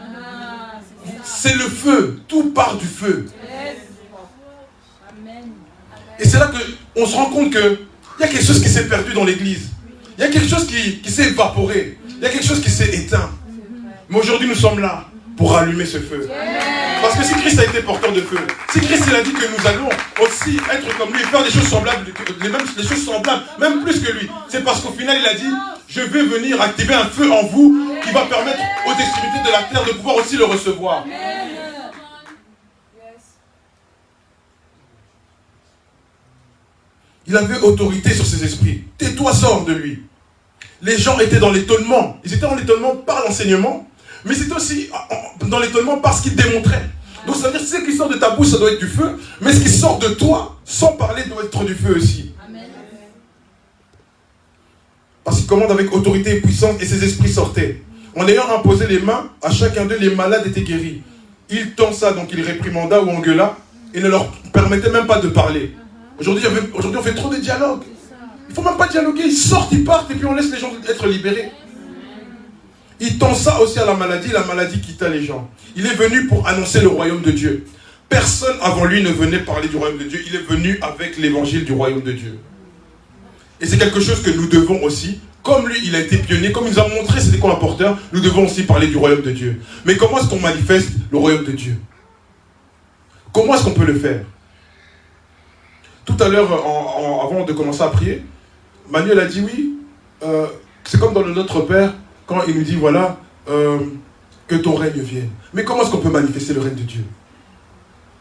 [SPEAKER 1] C'est le feu, tout part du feu. Et c'est là qu'on se rend compte qu'il y a quelque chose qui s'est perdu dans l'église. Il y a quelque chose qui s'est évaporé. Il y a quelque chose qui s'est éteint. Mais aujourd'hui, nous sommes là pour allumer ce feu. Parce que si Christ a été porteur de feu, si Christ il a dit que nous allons aussi être comme lui et faire des choses semblables, des choses semblables, même plus que lui, c'est parce qu'au final, il a dit, je vais venir activer un feu en vous qui va permettre aux extrémités de la terre de pouvoir aussi le recevoir. Il avait autorité sur ses esprits. Tais-toi, sors de lui. Les gens étaient dans l'étonnement. Ils étaient dans l'étonnement par l'enseignement, mais c'était aussi dans l'étonnement parce qu'il démontrait. Donc ça veut dire que ce qui sort de ta bouche, ça doit être du feu, mais ce qui sort de toi, sans parler, doit être du feu aussi. Amen. Parce qu'il commande avec autorité et puissance, et ses esprits sortaient. En ayant imposé les mains, à chacun d'eux, les malades étaient guéris. Il tend ça, donc il réprimanda ou engueula, et ne leur permettait même pas de parler. Aujourd'hui, on fait trop de dialogues. Il ne faut même pas dialoguer, ils sortent, ils partent, et puis on laisse les gens être libérés. Il tend ça aussi à la maladie quitta les gens. Il est venu pour annoncer le royaume de Dieu. Personne avant lui ne venait parler du royaume de Dieu. Il est venu avec l'évangile du royaume de Dieu. Et c'est quelque chose que nous devons aussi, comme lui, il a été pionnier, comme il nous a montré c'était quoi un porteur, nous devons aussi parler du royaume de Dieu. Mais comment est-ce qu'on manifeste le royaume de Dieu? Comment est-ce qu'on peut le faire? Tout à l'heure, avant de commencer à prier, Manuel a dit oui, c'est comme dans le Notre Père, quand il nous dit, voilà, que ton règne vienne. Mais comment est-ce qu'on peut manifester le règne de Dieu?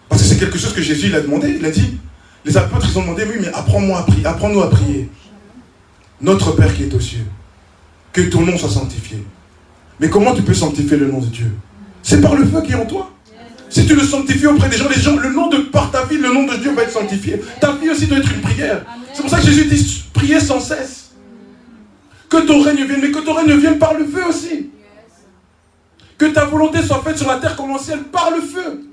[SPEAKER 1] Parce que c'est quelque chose que Jésus il a demandé. Il a dit, les apôtres, ils ont demandé, oui, mais apprends-nous à prier. Notre Père qui est aux cieux, que ton nom soit sanctifié. Mais comment tu peux sanctifier le nom de Dieu? C'est par le feu qui est en toi. Si tu le sanctifies auprès des gens, le nom par ta vie, le nom de Dieu va être sanctifié. Ta vie aussi doit être une prière. C'est pour ça que Jésus dit, priez sans cesse. Que ton règne vienne, mais que ton règne vienne par le feu aussi. Que ta volonté soit faite sur la terre comme au ciel par le feu.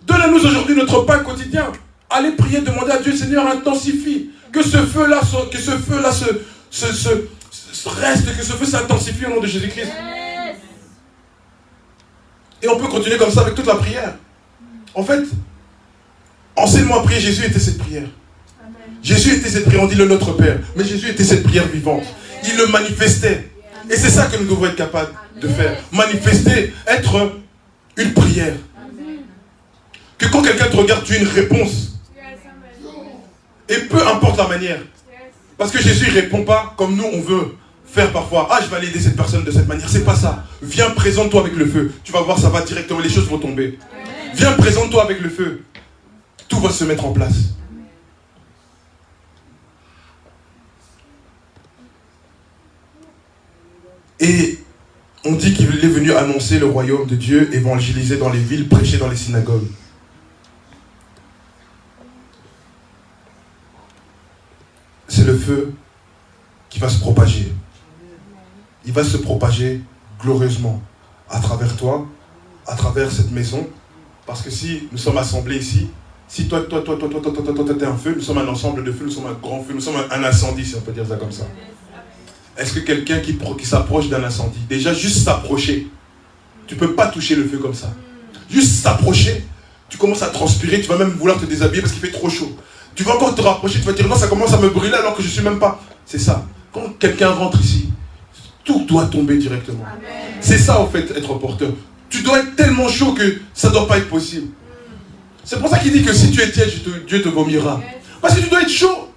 [SPEAKER 1] Donne-nous aujourd'hui notre pain quotidien. Allez prier, demander à Dieu, Seigneur, intensifie. Que ce feu-là reste, que ce feu s'intensifie au nom de Jésus-Christ. Et on peut continuer comme ça avec toute la prière. En fait, enseigne-moi à prier. Jésus était cette prière. Jésus était cette prière, on dit le Notre Père. Mais Jésus était cette prière vivante. Il le manifestait. Et c'est ça que nous devons être capables de faire. Manifester, être une prière. Que quand quelqu'un te regarde, tu aies une réponse. Et peu importe la manière. Parce que Jésus ne répond pas comme nous on veut faire parfois. Ah, je vais aller aider cette personne de cette manière. C'est pas ça. Viens, présente-toi avec le feu. Tu vas voir, ça va directement, les choses vont tomber. Viens, présente-toi avec le feu. Tout va se mettre en place. Et on dit qu'il est venu annoncer le royaume de Dieu, évangéliser dans les villes, prêcher dans les synagogues. C'est le feu qui va se propager. Il va se propager glorieusement à travers toi, à travers cette maison. Parce que si nous sommes assemblés ici, si toi, t'es un feu, nous sommes un ensemble de feux, nous sommes un grand feu, nous sommes un incendie, si on peut dire ça comme ça. Est-ce que quelqu'un qui s'approche d'un incendie, déjà juste s'approcher, tu ne peux pas toucher le feu comme ça. Juste s'approcher, tu commences à transpirer, tu vas même vouloir te déshabiller parce qu'il fait trop chaud. Tu vas encore te rapprocher, tu vas dire non, ça commence à me brûler alors que je ne suis même pas. C'est ça. Quand quelqu'un rentre ici, tout doit tomber directement. C'est ça en fait, être porteur. Tu dois être tellement chaud que ça ne doit pas être possible. C'est pour ça qu'il dit que si tu es tiède, Dieu te vomira. Parce que tu dois être chaud.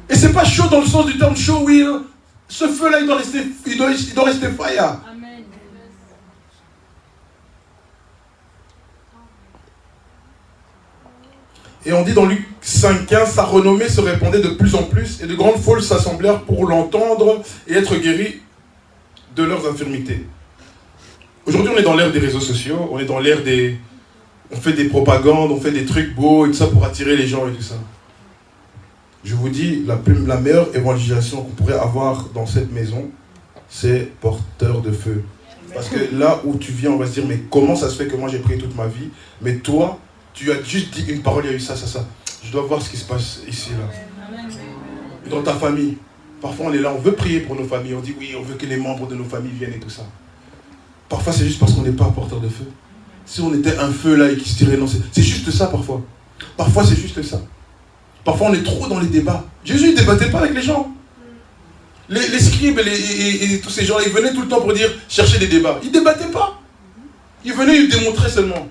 [SPEAKER 1] Et c'est pas chaud dans le sens du terme chaud, oui. Hein. Ce feu-là, il doit rester fire. Amen. Et on dit dans Luc 5,15, sa renommée se répandait de plus en plus et de grandes foules s'assemblèrent pour l'entendre et être guéris de leurs infirmités. Aujourd'hui, on est dans l'ère des réseaux sociaux, on est dans l'ère des... On fait des propagandes, on fait des trucs beaux et tout ça pour attirer les gens et tout ça. Je vous dis, la meilleure évangélisation qu'on pourrait avoir dans cette maison, c'est porteur de feu. Parce que là où tu viens, on va se dire, mais comment ça se fait que moi j'ai prié toute ma vie, mais toi, tu as juste dit une parole, il y a eu ça. Je dois voir ce qui se passe ici, là. Dans ta famille, parfois on est là, on veut prier pour nos familles, on dit oui, on veut que les membres de nos familles viennent et tout ça. Parfois c'est juste parce qu'on n'est pas porteur de feu. Si on était un feu là et qui se tirait, non, c'est juste ça parfois. Parfois c'est juste ça. Parfois on est trop dans les débats. Jésus ne débattait pas avec les gens. Les scribes et tous ces gens-là, ils venaient tout le temps pour dire, chercher des débats. Ils ne débattaient pas. Ils venaient lui démontrer seulement.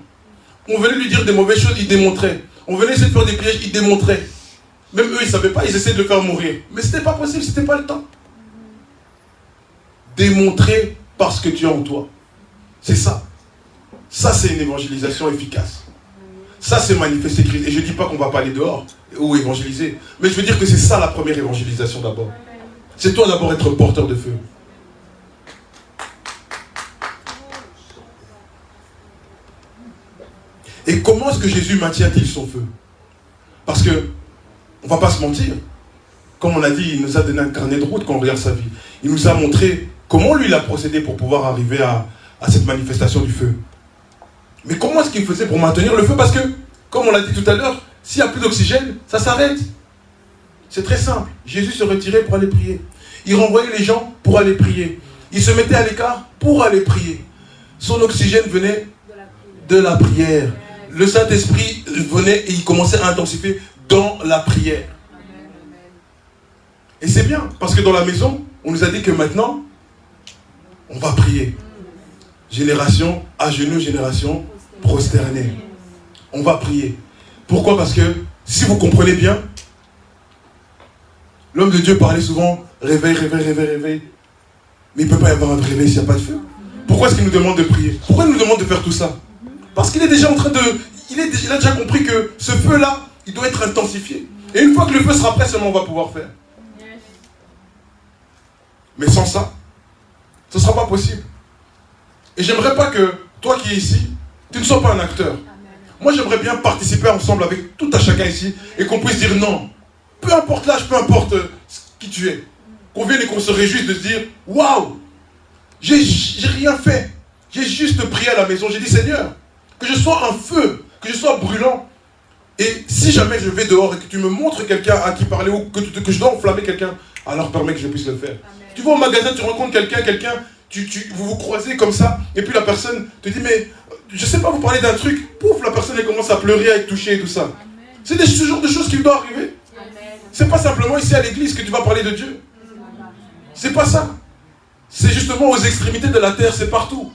[SPEAKER 1] On venait lui dire des mauvaises choses, ils démontraient. On venait essayer de faire des pièges, ils démontraient. Même eux, ils ne savaient pas, ils essayaient de le faire mourir. Mais ce n'était pas possible, ce n'était pas le temps. Démontrer parce que tu es en toi. C'est ça. Ça, c'est une évangélisation efficace. Ça, c'est manifester Christ. Et je ne dis pas qu'on ne va pas aller dehors ou évangéliser. Mais je veux dire que c'est ça la première évangélisation d'abord. C'est toi d'abord être porteur de feu. Et comment est-ce que Jésus maintient-il son feu? Parce que, on ne va pas se mentir. Comme on a dit, il nous a donné un carnet de route quand on regarde sa vie. Il nous a montré comment lui il a procédé pour pouvoir arriver à cette manifestation du feu. Mais comment est-ce qu'il faisait pour maintenir le feu? Parce que, comme on l'a dit tout à l'heure, s'il n'y a plus d'oxygène, ça s'arrête. C'est très simple. Jésus se retirait pour aller prier. Il renvoyait les gens pour aller prier. Il se mettait à l'écart pour aller prier. Son oxygène venait de la prière. Le Saint-Esprit venait et il commençait à intensifier dans la prière. Et c'est bien, parce que dans la maison, on nous a dit que maintenant, on va prier. Génération à genoux, génération prosternée. On va prier. Pourquoi? Parce que, si vous comprenez bien, l'homme de Dieu parlait souvent, réveil, réveil, réveil, réveil. Mais il ne peut pas y avoir un réveil s'il n'y a pas de feu. Pourquoi est-ce qu'il nous demande de prier? Pourquoi il nous demande de faire tout ça? Parce qu'il est déjà en train de... Il a déjà compris que ce feu-là, il doit être intensifié. Et une fois que le feu sera prêt, seulement on va pouvoir faire. Mais sans ça, ce ne sera pas possible. Et j'aimerais pas que, toi qui es ici, tu ne sois pas un acteur. Moi, j'aimerais bien participer ensemble avec tout à chacun ici et qu'on puisse dire non. Peu importe l'âge, peu importe qui tu es. Qu'on vienne et qu'on se réjouisse de se dire, waouh, J'ai rien fait. J'ai juste prié à la maison. J'ai dit, Seigneur, que je sois un feu, que je sois brûlant. Et si jamais je vais dehors et que tu me montres quelqu'un à qui parler ou que je dois enflammer quelqu'un, alors permets que je puisse le faire. Amen. Tu vas au magasin, tu rencontres quelqu'un, vous vous croisez comme ça, et puis la personne te dit, mais je sais pas, vous parlez d'un truc, pouf, la personne elle commence à pleurer, à être touchée et tout ça. C'est ce genre de choses qui doivent arriver. C'est pas simplement ici à l'église que tu vas parler de Dieu. C'est pas ça. C'est justement aux extrémités de la terre, c'est partout.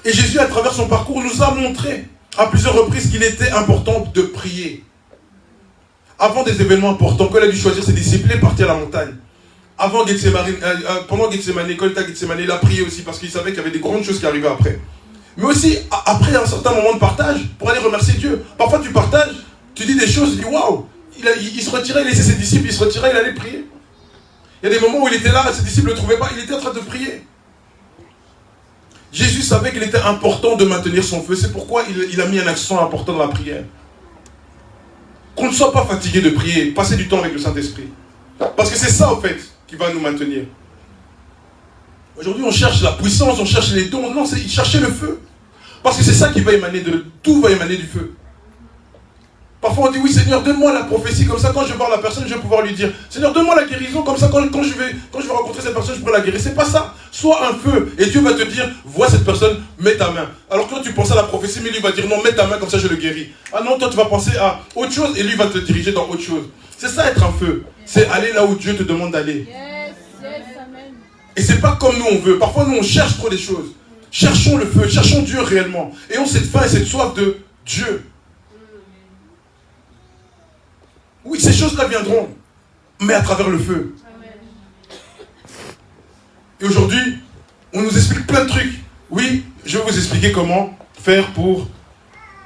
[SPEAKER 1] Et Jésus, à travers son parcours, nous a montré à plusieurs reprises qu'il était important de prier. Avant des événements importants, quand il a dû choisir ses disciples, il est parti à la montagne. Avant Gethsemane, pendant Gethsemane, quand il était à Gethsemane, il a prié aussi parce qu'il savait qu'il y avait des grandes choses qui arrivaient après. Mais aussi, après un certain moment de partage, pour aller remercier Dieu. Parfois, tu partages, tu dis des choses, tu dis waouh, il se retirait, il laissait ses disciples, il se retirait, il allait prier. Il y a des moments où il était là, ses disciples ne le trouvaient pas, il était en train de prier. Jésus savait qu'il était important de maintenir son feu. C'est pourquoi il a mis un accent important dans la prière. Qu'on ne soit pas fatigué de prier, passer du temps avec le Saint-Esprit. Parce que c'est ça, en fait, qui va nous maintenir. Aujourd'hui, on cherche la puissance, on cherche les dons. Non, c'est chercher le feu. Parce que c'est ça qui va émaner tout va émaner du feu. Parfois, on dit, oui, Seigneur, donne-moi la prophétie. Comme ça, quand je vais voir la personne, je vais pouvoir lui dire, Seigneur, donne-moi la guérison. Comme ça, quand je vais rencontrer cette personne, je pourrai la guérir. C'est pas ça. Sois un feu. Et Dieu va te dire, vois cette personne, mets ta main. Alors que toi, tu penses à la prophétie, mais lui va dire, non, mets ta main, comme ça, je le guéris. Ah non, toi, tu vas penser à autre chose, et lui va te diriger dans autre chose. C'est ça, être un feu. C'est aller là où Dieu te demande d'aller. Et c'est pas comme nous, on veut. Parfois, nous, on cherche trop des choses. Cherchons le feu, cherchons Dieu réellement. Et on cette faim et cette soif de Dieu. Oui, ces choses-là viendront, mais à travers le feu. Et aujourd'hui, on nous explique plein de trucs. Oui, je vais vous expliquer comment faire pour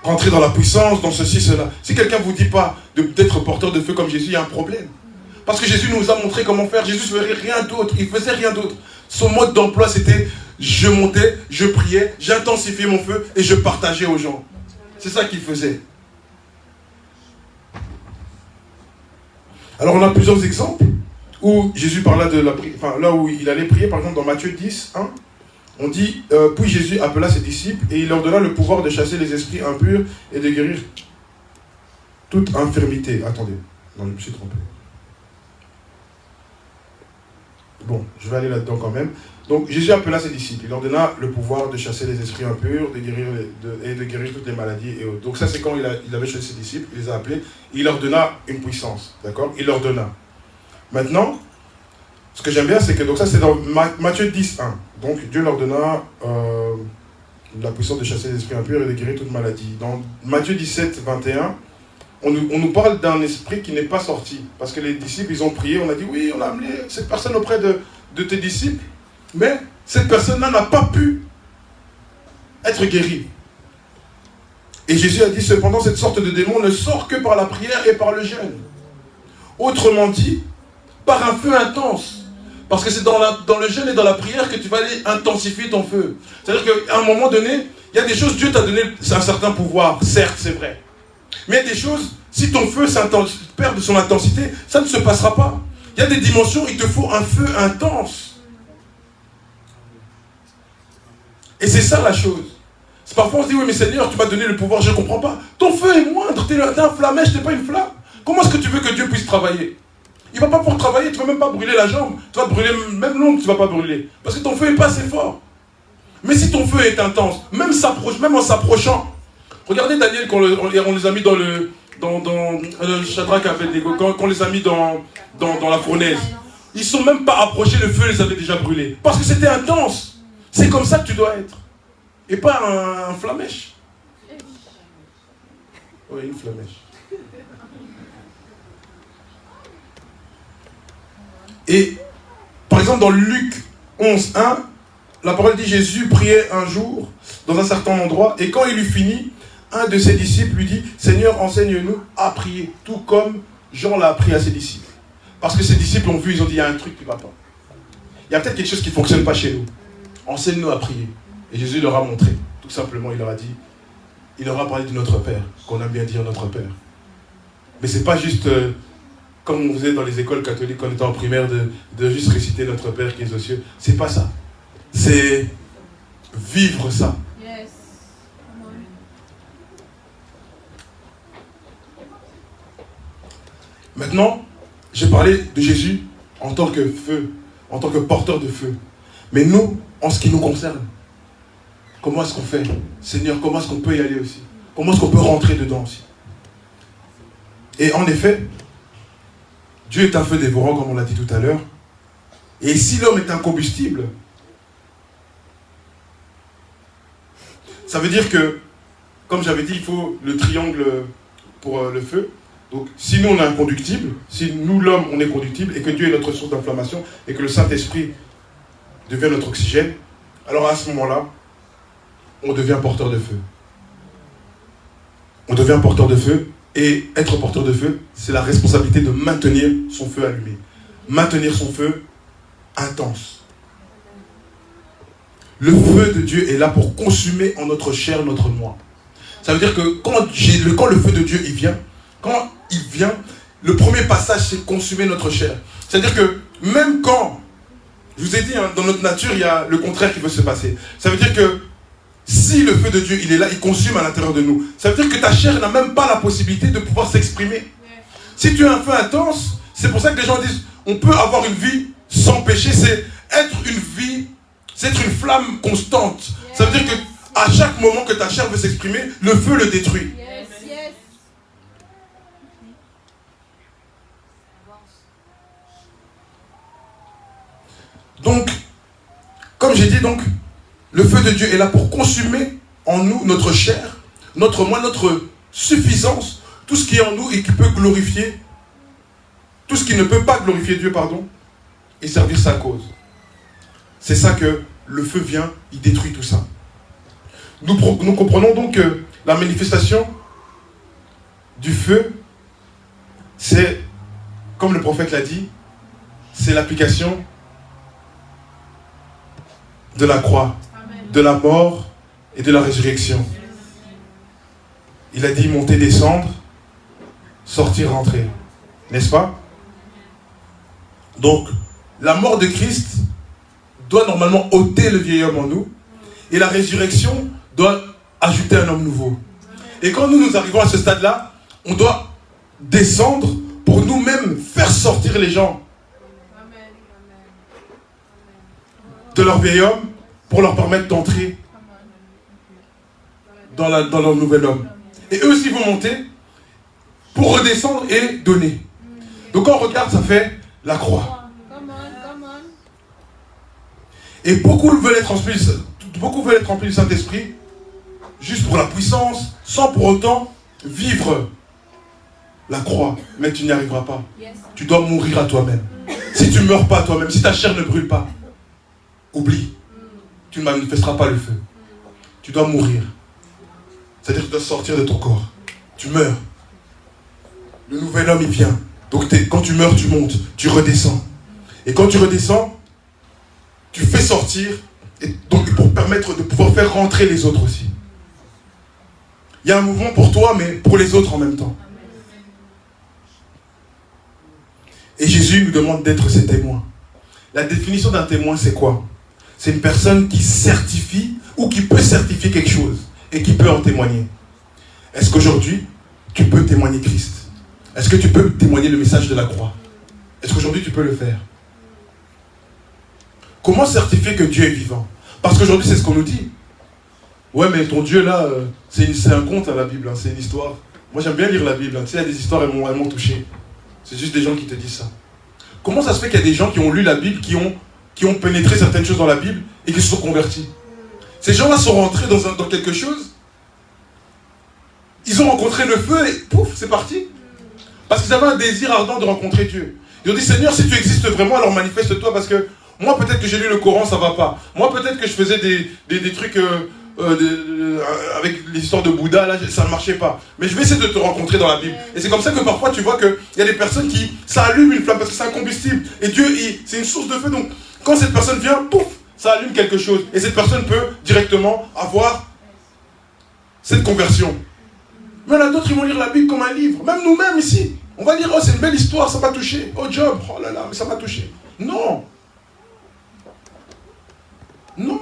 [SPEAKER 1] rentrer dans la puissance, dans ceci, cela. Si quelqu'un ne vous dit pas d'être porteur de feu comme Jésus, il y a un problème. Parce que Jésus nous a montré comment faire. Jésus ne faisait rien d'autre. Il ne faisait rien d'autre. Son mode d'emploi, c'était je montais, je priais, j'intensifiais mon feu et je partageais aux gens. C'est ça qu'il faisait. Alors on a plusieurs exemples où Jésus parlait de la prière, enfin là où il allait prier, par exemple dans Matthieu 10, 1, on dit, puis Jésus appela ses disciples et il leur donna le pouvoir de chasser les esprits impurs et de guérir toute infirmité. Attendez, non, je me suis trompé. Bon, je vais aller là-dedans quand même. Donc Jésus appela ses disciples, il leur donna le pouvoir de chasser les esprits impurs, de guérir toutes les maladies et autres. Donc ça c'est quand il avait choisi ses disciples, il les a appelés, il leur donna une puissance, d'accord? Il leur donna. Maintenant, ce que j'aime bien c'est que, donc ça c'est dans Matthieu 10, 1. Donc Dieu leur donna la puissance de chasser les esprits impurs et de guérir toute maladie. Dans Matthieu 17, 21, on nous parle d'un esprit qui n'est pas sorti. Parce que les disciples, ils ont prié, on a dit, oui, on a amené cette personne auprès de tes disciples, mais cette personne-là n'a pas pu être guérie. Et Jésus a dit, cependant, cette sorte de démon ne sort que par la prière et par le jeûne. Autrement dit, par un feu intense. Parce que c'est dans le jeûne et dans la prière que tu vas aller intensifier ton feu. C'est-à-dire qu'à un moment donné, il y a des choses, Dieu t'a donné un certain pouvoir, certes, c'est vrai. Mais il y a des choses, si ton feu perd de son intensité, ça ne se passera pas. Il y a des dimensions, il te faut un feu intense. Et c'est ça la chose. Parfois on se dit, oui mais Seigneur, tu m'as donné le pouvoir, je ne comprends pas. Ton feu est moindre, tu es un flamèche, tu n'es pas une flamme. Comment est-ce que tu veux que Dieu puisse travailler? Il ne va pas pouvoir travailler, tu ne vas même pas brûler la jambe. Tu vas brûler, même l'ongle, tu ne vas pas brûler. Parce que ton feu n'est pas assez fort. Mais si ton feu est intense, même en s'approchant, regardez Daniel quand on les a mis dans le Shadrach Abednego, quand on les a mis dans la fournaise. Ils ne sont même pas approchés, le feu les avait déjà brûlés. Parce que c'était intense. C'est comme ça que tu dois être. Et pas un flamèche. Oui, une flamèche. Et, par exemple, dans Luc 11, 1, la parole dit, Jésus priait un jour dans un certain endroit, et quand il eut fini, un de ses disciples lui dit, Seigneur, enseigne-nous à prier, tout comme Jean l'a appris à ses disciples. Parce que ses disciples ont vu, ils ont dit, il y a un truc qui ne va pas. Il y a peut-être quelque chose qui ne fonctionne pas chez nous. Enseigne-nous à prier. Et Jésus leur a montré. Tout simplement, il leur a dit, il leur a parlé de notre Père, qu'on aime bien dire notre Père. Mais ce n'est pas juste comme on faisait dans les écoles catholiques quand on était en primaire, de juste réciter notre Père qui est aux cieux. C'est pas ça. C'est vivre ça.
[SPEAKER 2] Yes.
[SPEAKER 1] Maintenant, j'ai parlé de Jésus en tant que feu, en tant que porteur de feu. Mais nous, en ce qui nous concerne, comment est-ce qu'on fait? Seigneur, comment est-ce qu'on peut y aller aussi? Comment est-ce qu'on peut rentrer dedans aussi? Et en effet, Dieu est un feu dévorant, comme on l'a dit tout à l'heure. Et si l'homme est un combustible, ça veut dire que, comme j'avais dit, il faut le triangle pour le feu. Donc, si nous, on est inconductible, si nous, l'homme, on est conductible, et que Dieu est notre source d'inflammation, et que le Saint-Esprit devient notre oxygène, alors à ce moment-là, on devient porteur de feu. On devient porteur de feu, et être porteur de feu, c'est la responsabilité de maintenir son feu allumé. Maintenir son feu intense. Le feu de Dieu est là pour consumer en notre chair notre moi. Ça veut dire que quand le feu de Dieu quand il vient, le premier passage c'est consumer notre chair. C'est-à-dire que même quand, je vous ai dit, dans notre nature, il y a le contraire qui peut se passer. Ça veut dire que si le feu de Dieu il est là, il consume à l'intérieur de nous. Ça veut dire que ta chair n'a même pas la possibilité de pouvoir s'exprimer. Si tu as un feu intense, c'est pour ça que les gens disent, on peut avoir une vie sans péché, c'est être une vie, c'est être une flamme constante. Ça veut dire que à chaque moment que ta chair veut s'exprimer, le feu le détruit.
[SPEAKER 2] Yes, yes.
[SPEAKER 1] Donc, comme j'ai dit, le feu de Dieu est là pour consumer en nous notre chair, notre moi, notre suffisance, tout ce qui est en nous et qui peut glorifier, tout ce qui ne peut pas glorifier Dieu, et servir sa cause. C'est ça que le feu vient, il détruit tout ça. Nous comprenons donc que la manifestation du feu, c'est, comme le prophète l'a dit, c'est l'application de la croix, de la mort et de la résurrection. Il a dit monter, descendre, sortir, rentrer. N'est-ce pas? Donc, la mort de Christ doit normalement ôter le vieil homme en nous, et la résurrection doit ajouter un homme nouveau. Et quand nous arrivons à ce stade-là, on doit descendre pour nous-mêmes faire sortir les gens de leur vieil homme pour leur permettre d'entrer dans leur nouvel homme. Et eux aussi vont monter pour redescendre et donner. Donc quand on regarde, ça fait la croix. Et beaucoup veulent être remplis du Saint-Esprit juste pour la puissance, sans pour autant vivre la croix. Mais tu n'y arriveras pas. Tu dois mourir à toi-même. Si tu ne meurs pas à toi-même, si ta chair ne brûle pas, oublie. Tu ne manifesteras pas le feu. Tu dois mourir. C'est-à-dire que tu dois sortir de ton corps. Tu meurs. Le nouvel homme, il vient. Donc quand tu meurs, tu montes. Tu redescends. Et quand tu redescends, tu fais sortir, et donc pour permettre de pouvoir faire rentrer les autres aussi. Il y a un mouvement pour toi, mais pour les autres en même temps. Et Jésus nous demande d'être ses témoins. La définition d'un témoin, c'est quoi? C'est une personne qui certifie ou qui peut certifier quelque chose et qui peut en témoigner. Est-ce qu'aujourd'hui, tu peux témoigner Christ? Est-ce que tu peux témoigner le message de la croix? Est-ce qu'aujourd'hui, tu peux le faire? Comment certifier que Dieu est vivant? Parce qu'aujourd'hui, c'est ce qu'on nous dit. Ouais, mais ton Dieu, là, c'est un conte, à la Bible, c'est une histoire. Moi, j'aime bien lire la Bible. Tu sais, il y a des histoires, elles m'ont touché. C'est juste des gens qui te disent ça. Comment ça se fait qu'il y a des gens qui ont lu la Bible, qui ont pénétré certaines choses dans la Bible et qui se sont convertis? Ces gens-là sont rentrés dans quelque chose. Ils ont rencontré le feu et pouf, c'est parti. Parce qu'ils avaient un désir ardent de rencontrer Dieu. Ils ont dit, Seigneur, si tu existes vraiment, alors manifeste-toi, parce que moi, peut-être que j'ai lu le Coran, ça va pas. Moi, peut-être que je faisais des trucs avec l'histoire de Bouddha, là, ça ne marchait pas. Mais je vais essayer de te rencontrer dans la Bible. Et c'est comme ça que parfois, tu vois qu'il y a des personnes qui, ça allume une flamme, parce que c'est un combustible. Et Dieu, c'est une source de feu. Donc, quand cette personne vient, pouf, ça allume quelque chose. Et cette personne peut directement avoir cette conversion. Mais il y en a d'autres, ils vont lire la Bible comme un livre. Même nous-mêmes ici. On va dire, oh c'est une belle histoire, ça m'a touché. Oh Job, oh là là, mais ça m'a touché. Non. Non.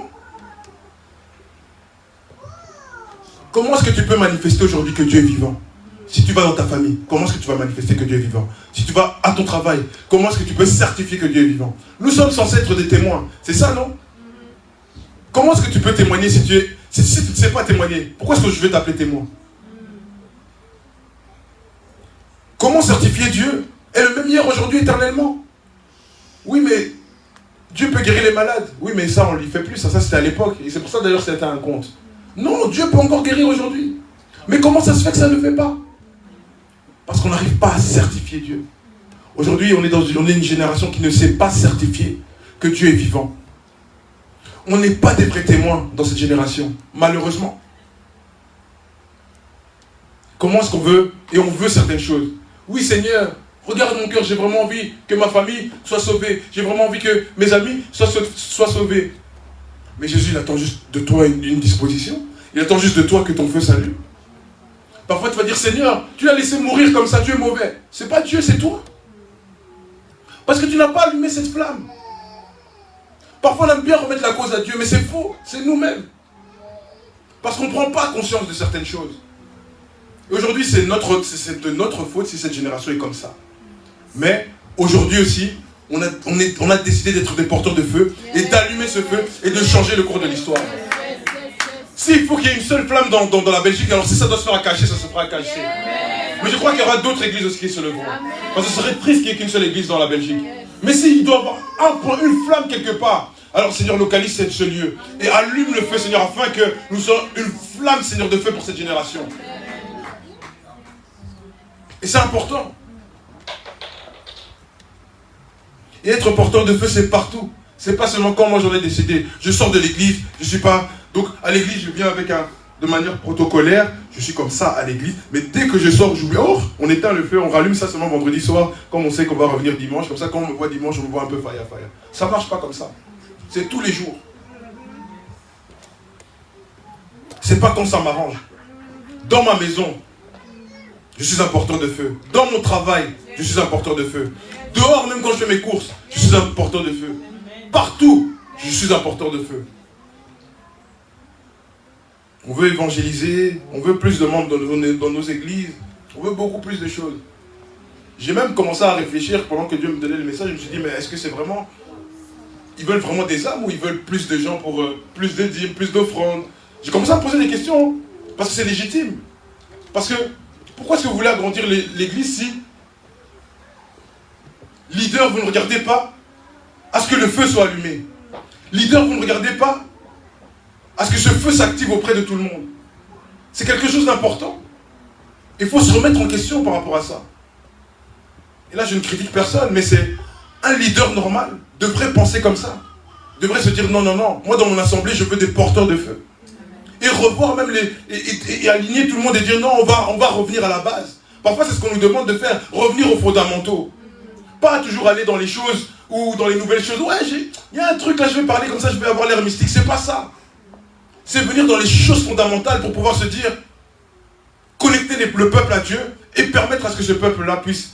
[SPEAKER 1] Comment est-ce que tu peux manifester aujourd'hui que Dieu est vivant? Si tu vas dans ta famille, comment est-ce que tu vas manifester que Dieu est vivant? Si tu vas à ton travail, comment est-ce que tu peux certifier que Dieu est vivant? Nous sommes censés être des témoins. C'est ça, non? Comment est-ce que tu peux témoigner si tu es... Si tu ne sais pas témoigner, pourquoi est-ce que je vais t'appeler témoin? Comment certifier Dieu est le même hier, aujourd'hui, éternellement? Oui, mais Dieu peut guérir les malades. Oui, mais ça, on ne lui fait plus. Ça c'était à l'époque. Et c'est pour ça, d'ailleurs, c'était un conte. Non, Dieu peut encore guérir aujourd'hui. Mais comment ça se fait que ça ne le fait pas? Parce qu'on n'arrive pas à certifier Dieu. Aujourd'hui, on est une génération qui ne sait pas certifier que Dieu est vivant. On n'est pas des vrais témoins dans cette génération, malheureusement. Comment est-ce qu'on veut? Et on veut certaines choses. Oui, Seigneur, regarde mon cœur, j'ai vraiment envie que ma famille soit sauvée. J'ai vraiment envie que mes amis soient sauvés. Mais Jésus, il attend juste de toi une disposition. Il attend juste de toi que ton feu s'allume. Parfois, tu vas dire, Seigneur, tu l'as laissé mourir comme ça, Dieu est mauvais. C'est pas Dieu, c'est toi. Parce que tu n'as pas allumé cette flamme. Parfois, on aime bien remettre la cause à Dieu, mais c'est faux, c'est nous-mêmes. Parce qu'on ne prend pas conscience de certaines choses. Et aujourd'hui, c'est de notre faute si cette génération est comme ça. Mais aujourd'hui aussi, on a décidé d'être des porteurs de feu et d'allumer ce feu et de changer le cours de l'histoire. S'il faut qu'il y ait une seule flamme dans la Belgique, alors si ça doit se faire à cacher, ça se fera à cacher. Mais je crois qu'il y aura d'autres églises aussi qui se leveront. Parce que ce serait triste qu'il n'y ait qu'une seule église dans la Belgique. Mais s'il doit y avoir un point, une flamme quelque part, alors Seigneur, localise ce lieu et allume le feu, Seigneur, afin que nous soyons une flamme, Seigneur, de feu pour cette génération. Et c'est important. Et être porteur de feu, c'est partout. C'est pas seulement quand moi j'en ai décidé. Je sors de l'église, je suis pas... Donc à l'église, je viens de manière protocolaire, je suis comme ça à l'église. Mais dès que je sors, j'oublie, oh, on éteint le feu, on rallume ça seulement vendredi soir, comme on sait qu'on va revenir dimanche. Comme ça, quand on me voit dimanche, on me voit un peu fire. Ça marche pas comme ça. C'est tous les jours. C'est pas quand ça m'arrange. Dans ma maison, je suis un porteur de feu. Dans mon travail, je suis un porteur de feu. Dehors, même quand je fais mes courses, je suis un porteur de feu. Partout, je suis un porteur de feu. On veut évangéliser, on veut plus de membres dans nos églises, on veut beaucoup plus de choses. J'ai même commencé à réfléchir pendant que Dieu me donnait le message, je me suis dit, mais est-ce que c'est vraiment... Ils veulent vraiment des âmes ou ils veulent plus de gens pour plus de dîmes, plus d'offrandes? J'ai commencé à me poser des questions, parce que c'est légitime. Parce que, pourquoi est-ce que vous voulez agrandir l'église si, leader, vous ne regardez pas à ce que le feu soit allumé? Leader, vous ne regardez pas à ce que ce feu s'active auprès de tout le monde. C'est quelque chose d'important. Il faut se remettre en question par rapport à ça. Et là, je ne critique personne, mais c'est un leader normal devrait penser comme ça. Devrait se dire, non, non, non, moi dans mon assemblée, je veux des porteurs de feu. Et revoir même et aligner tout le monde et dire, non, on va revenir à la base. Parfois, c'est ce qu'on nous demande de faire, revenir aux fondamentaux. Pas toujours aller dans les choses ou dans les nouvelles choses. Ouais, il y a un truc là, je vais parler comme ça, je vais avoir l'air mystique. C'est pas ça. C'est venir dans les choses fondamentales pour pouvoir se dire, connecter le peuple à Dieu et permettre à ce que ce peuple-là puisse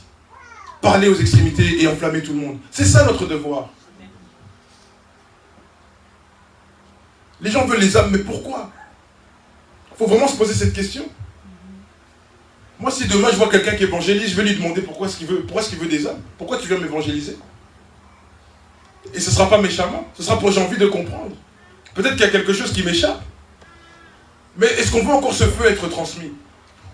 [SPEAKER 1] parler aux extrémités et enflammer tout le monde. C'est ça notre devoir. Les gens veulent les âmes, mais pourquoi? Il faut vraiment se poser cette question. Moi, si demain je vois quelqu'un qui évangélise, je vais lui demander pourquoi est-ce qu'il veut des âmes. Pourquoi tu viens m'évangéliser? Et ce ne sera pas méchamment, ce sera pour j'ai envie de comprendre. Peut-être qu'il y a quelque chose qui m'échappe. Mais est-ce qu'on veut encore ce feu être transmis?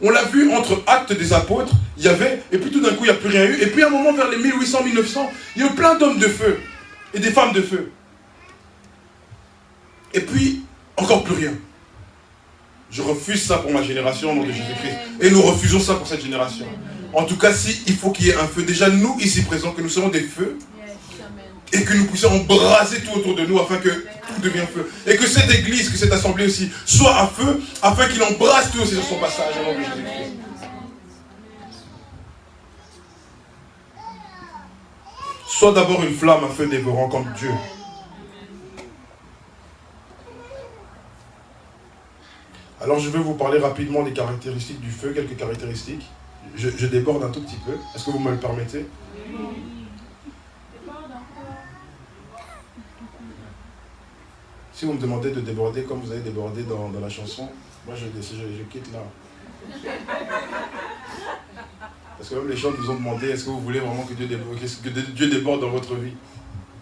[SPEAKER 1] On l'a vu entre Actes des Apôtres, il y avait, et puis tout d'un coup, il n'y a plus rien eu. Et puis à un moment, vers les 1800-1900, il y a eu plein d'hommes de feu et des femmes de feu. Et puis, encore plus rien. Je refuse ça pour ma génération au nom de Jésus-Christ. Et nous refusons ça pour cette génération. En tout cas, si il faut qu'il y ait un feu, déjà nous ici présents, que nous serons des feux, et que nous puissions embraser tout autour de nous afin que tout devienne feu. Et que cette église, que cette assemblée aussi, soit à feu, afin qu'il embrasse tout aussi sur son passage au nom de Jésus-Christ. Sois d'abord une flamme à feu dévorant comme Dieu. Alors je vais vous parler rapidement des caractéristiques du feu, quelques caractéristiques. je déborde un tout petit peu. Est-ce que vous me le permettez? Si vous me demandez de déborder comme vous avez débordé dans la chanson, moi je quitte là. Parce que même les gens nous ont demandé, est-ce que vous voulez vraiment que Dieu déborde dans votre vie?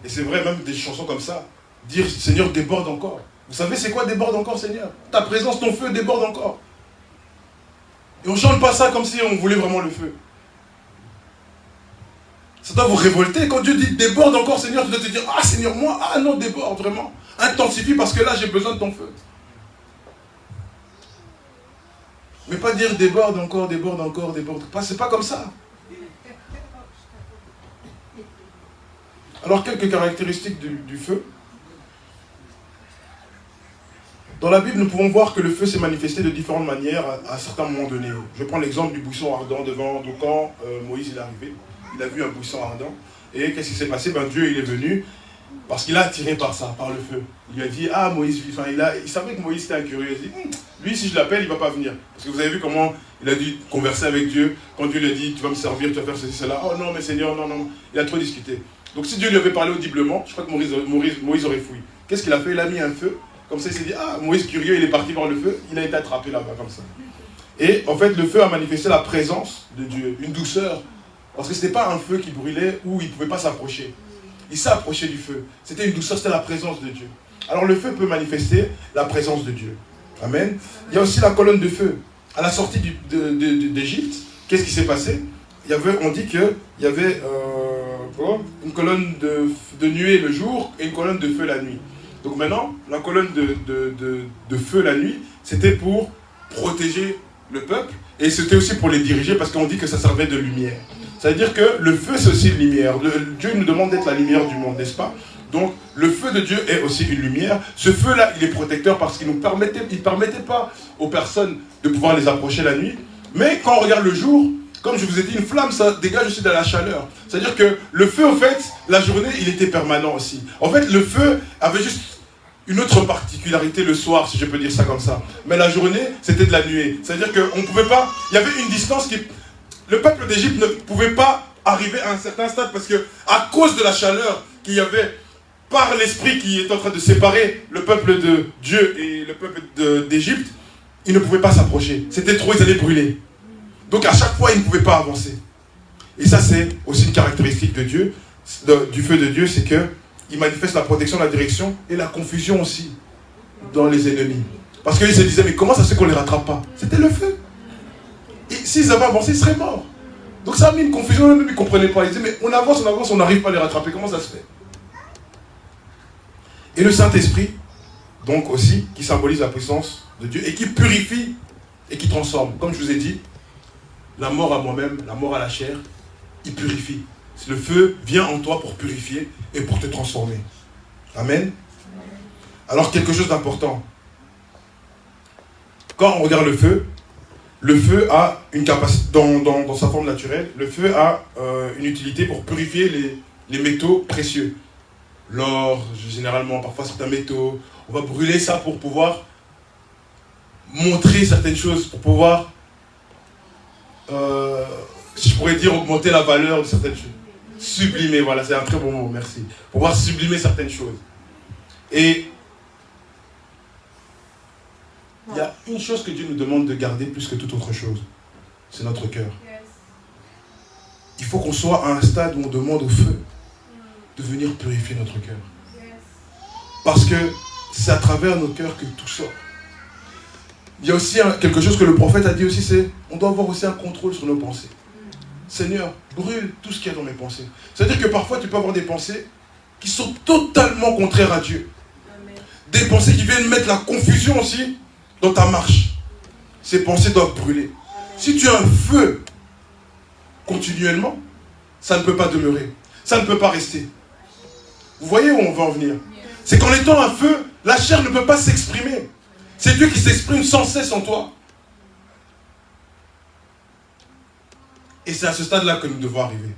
[SPEAKER 1] Et c'est vrai, même des chansons comme ça, dire Seigneur déborde encore. Vous savez c'est quoi déborde encore Seigneur? Ta présence, ton feu déborde encore. Et on ne chante pas ça comme si on voulait vraiment le feu. Ça doit vous révolter. Quand Dieu dit déborde encore Seigneur, tu dois te dire ah Seigneur moi, ah non déborde vraiment. Intensifie parce que là j'ai besoin de ton feu. Mais pas dire déborde encore, déborde. C'est pas comme ça. Alors quelques caractéristiques du feu. Dans la Bible, nous pouvons voir que le feu s'est manifesté de différentes manières à certains moments donnés. Je prends l'exemple du buisson ardent devant. Donc quand Moïse est arrivé, il a vu un buisson ardent. Et qu'est-ce qui s'est passé? Dieu il est venu parce qu'il a attiré par ça, par le feu. Il lui a dit, ah Moïse, enfin, il savait que Moïse était incurieux. Il a dit, lui si je l'appelle, il ne va pas venir. Parce que vous avez vu comment il a dû converser avec Dieu. Quand Dieu lui a dit, tu vas me servir, tu vas faire ceci, cela. Oh non, mais Seigneur, non. Il a trop discuté. Donc si Dieu lui avait parlé audiblement, je crois que Moïse aurait fouillé. Qu'est-ce qu'il a fait? Il a mis un feu. Comme ça, il s'est dit, ah, Moïse curieux, il est parti voir le feu. Il a été attrapé là-bas, comme ça. Et en fait, le feu a manifesté la présence de Dieu, une douceur. Parce que ce n'était pas un feu qui brûlait où il ne pouvait pas s'approcher. Il s'est approché du feu. C'était une douceur, c'était la présence de Dieu. Alors le feu peut manifester la présence de Dieu. Amen. Il y a aussi la colonne de feu. À la sortie d'Égypte, qu'est-ce qui s'est passé? On dit qu'il y avait une colonne de nuée le jour et une colonne de feu la nuit. Donc maintenant, la colonne de feu la nuit, c'était pour protéger le peuple et c'était aussi pour les diriger parce qu'on dit que ça servait de lumière. C'est-à-dire que le feu, c'est aussi une lumière. Dieu nous demande d'être la lumière du monde, n'est-ce pas? Donc, le feu de Dieu est aussi une lumière. Ce feu-là, il est protecteur parce qu'il ne permettait pas aux personnes de pouvoir les approcher la nuit. Mais quand on regarde le jour, comme je vous ai dit, une flamme, ça dégage aussi de la chaleur. C'est-à-dire que le feu, en fait, la journée, il était permanent aussi. En fait, le feu avait juste une autre particularité le soir, si je peux dire ça comme ça. Mais la journée, c'était de la nuée. C'est-à-dire qu'on ne pouvait pas... Il y avait une distance qui... Le peuple d'Égypte ne pouvait pas arriver à un certain stade parce que, à cause de la chaleur qu'il y avait par l'esprit qui est en train de séparer le peuple de Dieu et le peuple d'Égypte, ils ne pouvaient pas s'approcher. C'était trop, ils allaient brûler. Donc à chaque fois, ils ne pouvaient pas avancer. Et ça, c'est aussi une caractéristique de Dieu, du feu de Dieu, c'est qu'il manifeste la protection, la direction et la confusion aussi dans les ennemis. Parce qu'ils se disaient, mais comment ça se fait qu'on ne les rattrape pas? C'était le feu. Et s'ils avaient avancé, ils seraient morts. Donc ça a mis une confusion, eux-mêmes ils ne comprenaient pas. Ils disaient, mais on avance, on n'arrive pas à les rattraper. Comment ça se fait? Et le Saint-Esprit, donc aussi, qui symbolise la puissance de Dieu et qui purifie et qui transforme. Comme je vous ai dit, la mort à moi-même, la mort à la chair, il purifie. Le feu vient en toi pour purifier et pour te transformer. Amen. Alors quelque chose d'important. Quand on regarde le feu a une capacité, dans sa forme naturelle, le feu a une utilité pour purifier les métaux précieux. L'or, généralement, parfois certains métaux. On va brûler ça pour pouvoir montrer certaines choses, pour pouvoir, si je pourrais dire, augmenter la valeur de certaines choses. Sublimer, voilà, c'est un très bon mot, merci. Pour pouvoir sublimer certaines choses. Et il y a une chose que Dieu nous demande de garder plus que toute autre chose. C'est notre cœur. Il faut qu'on soit à un stade où on demande au feu de venir purifier notre cœur. Parce que c'est à travers nos cœurs que tout sort. Il y a aussi quelque chose que le prophète a dit aussi, c'est on doit avoir aussi un contrôle sur nos pensées. Seigneur, brûle tout ce qu'il y a dans mes pensées. C'est-à-dire que parfois tu peux avoir des pensées qui sont totalement contraires à Dieu. Des pensées qui viennent mettre la confusion aussi dans ta marche. Ces pensées doivent brûler. Si tu as un feu continuellement, ça ne peut pas demeurer. Ça ne peut pas rester. Vous voyez où on va en venir? C'est qu'en étant un feu, la chair ne peut pas s'exprimer. C'est Dieu qui s'exprime sans cesse en toi. Et c'est à ce stade-là que nous devons arriver.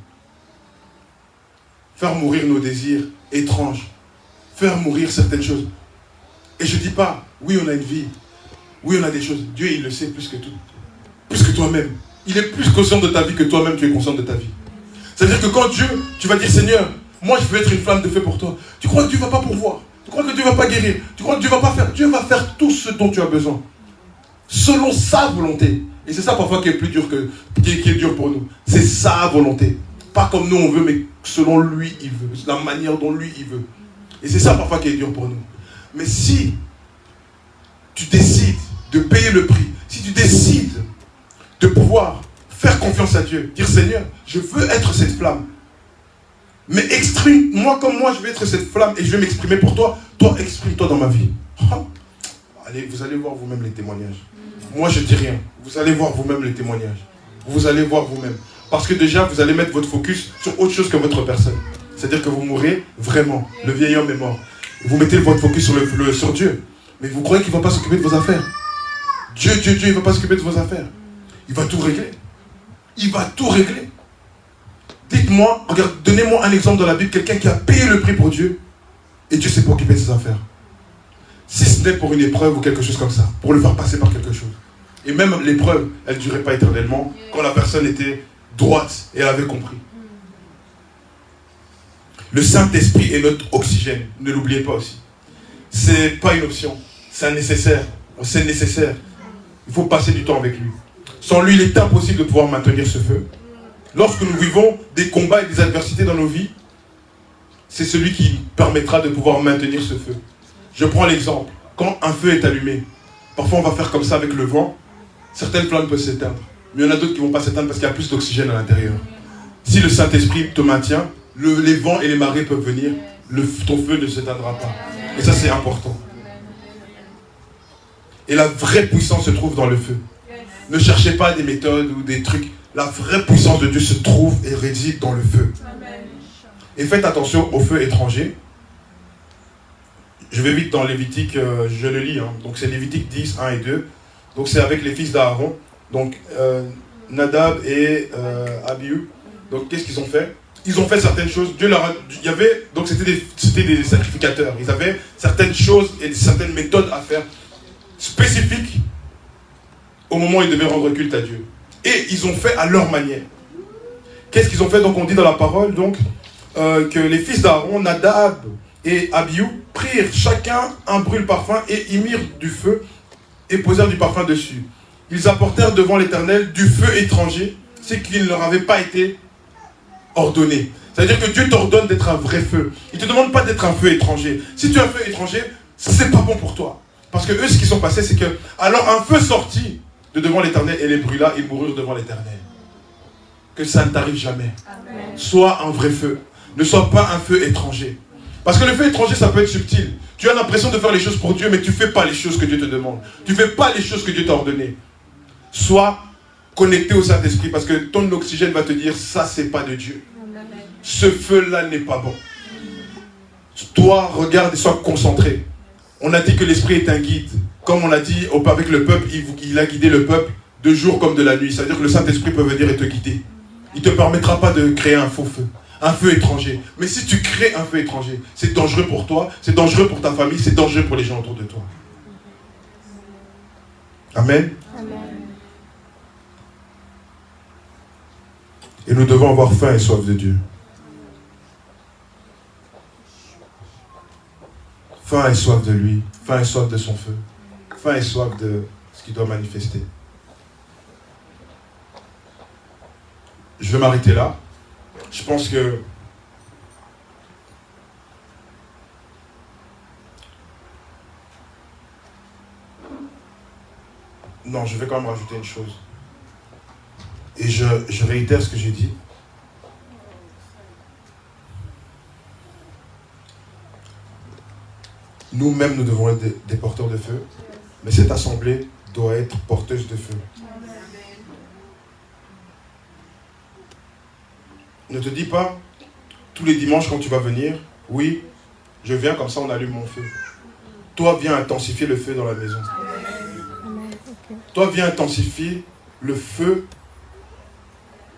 [SPEAKER 1] Faire mourir nos désirs étranges. Faire mourir certaines choses. Et je ne dis pas, oui, on a une vie. Oui, on a des choses. Dieu, il le sait plus que tout. Plus que toi-même. Il est plus conscient de ta vie que toi-même tu es conscient de ta vie. C'est-à-dire que quand Dieu, tu vas dire Seigneur, moi je veux être une flamme de feu pour toi. Tu crois que Dieu ne va pas pourvoir. Tu crois que Dieu ne va pas guérir. Tu crois que Dieu ne va pas faire. Dieu va faire tout ce dont tu as besoin. Selon sa volonté. Et c'est ça parfois qui est plus dur qui est dur pour nous. C'est sa volonté. Pas comme nous on veut, mais selon lui il veut. La manière dont lui il veut. Et c'est ça parfois qui est dur pour nous. Mais si tu décides de payer le prix, si tu décides de pouvoir faire confiance à Dieu, dire Seigneur, je veux être cette flamme. Mais exprime-moi comme moi, je vais être cette flamme et je vais m'exprimer pour toi. Toi, exprime-toi dans ma vie. Allez, vous allez voir vous-même les témoignages. Moi, je dis rien. Vous allez voir vous-même les témoignages. Vous allez voir vous-même. Parce que déjà, vous allez mettre votre focus sur autre chose que votre personne. C'est-à-dire que vous mourrez vraiment. Le vieil homme est mort. Vous mettez votre focus sur Dieu. Mais vous croyez qu'il ne va pas s'occuper de vos affaires. Dieu, il ne va pas s'occuper de vos affaires. Il va tout régler. Il va tout régler. Dites-moi, regarde, donnez-moi un exemple dans la Bible, quelqu'un qui a payé le prix pour Dieu et Dieu s'est pas occupé de ses affaires. Si ce n'est pour une épreuve ou quelque chose comme ça, pour le faire passer par quelque chose. Et même l'épreuve, elle ne durait pas éternellement quand la personne était droite et elle avait compris. Le Saint-Esprit est notre oxygène, ne l'oubliez pas aussi. C'est pas une option, c'est un nécessaire. C'est nécessaire. Il faut passer du temps avec lui. Sans lui, il est impossible de pouvoir maintenir ce feu. Lorsque nous vivons des combats et des adversités dans nos vies, c'est celui qui permettra de pouvoir maintenir ce feu. Je prends l'exemple. Quand un feu est allumé, parfois on va faire comme ça avec le vent, certaines flammes peuvent s'éteindre. Mais il y en a d'autres qui ne vont pas s'éteindre parce qu'il y a plus d'oxygène à l'intérieur. Si le Saint-Esprit te maintient, les vents et les marées peuvent venir, ton feu ne s'éteindra pas. Et ça, c'est important. Et la vraie puissance se trouve dans le feu. Ne cherchez pas des méthodes ou des trucs. La vraie puissance de Dieu se trouve et réside dans le feu. Et faites attention au feu étranger. Je vais vite dans Lévitique, je le lis. Donc c'est Lévitique 10, 1 et 2. Donc c'est avec les fils d'Aaron. Donc Nadab et Abihu. Donc qu'est-ce qu'ils ont fait? Ils ont fait certaines choses. Dieu leur a, il y avait, donc c'était des sacrificateurs. Ils avaient certaines choses et certaines méthodes à faire spécifiques au moment où ils devaient rendre culte à Dieu. Et ils ont fait à leur manière. Qu'est-ce qu'ils ont fait? Donc on dit dans la parole donc, que les fils d'Aaron, Nadab et Abihu, prirent chacun un brûle-parfum et y mirent du feu et posèrent du parfum dessus. Ils apportèrent devant l'Éternel du feu étranger, ce qui ne leur avait pas été ordonné. C'est-à-dire que Dieu t'ordonne d'être un vrai feu. Il ne te demande pas d'être un feu étranger. Si tu es un feu étranger, c'est pas bon pour toi. Parce que eux, ce qui sont passés, c'est que alors un feu sortit de devant l'Éternel et les brûla et moururent devant l'Éternel. Que ça ne t'arrive jamais. Amen. Sois un vrai feu. Ne sois pas un feu étranger. Parce que le feu étranger, ça peut être subtil. Tu as l'impression de faire les choses pour Dieu, mais tu ne fais pas les choses que Dieu te demande. Tu ne fais pas les choses que Dieu t'a ordonnées. Sois connecté au Saint-Esprit, parce que ton oxygène va te dire, ça, c'est pas de Dieu. Amen. Ce feu-là n'est pas bon. Toi, regarde et sois concentré. On a dit que l'Esprit est un guide. Comme on a dit avec le peuple, il a guidé le peuple de jour comme de la nuit. C'est-à-dire que le Saint-Esprit peut venir et te guider. Il ne te permettra pas de créer un faux feu. Un feu étranger. Mais si tu crées un feu étranger, c'est dangereux pour toi, c'est dangereux pour ta famille, c'est dangereux pour les gens autour de toi. Amen. Amen. Et nous devons avoir faim et soif de Dieu. Faim et soif de lui, faim et soif de son feu, faim et soif de ce qu'il doit manifester. Je vais m'arrêter là. Je pense que non, je vais quand même rajouter une chose. Et je réitère ce que j'ai dit. Nous-mêmes, nous devons être des porteurs de feu, mais cette assemblée doit être porteuse de feu. Ne te dis pas, tous les dimanches quand tu vas venir, oui, je viens comme ça, on allume mon feu. Toi, viens intensifier le feu dans la maison. Toi, viens intensifier le feu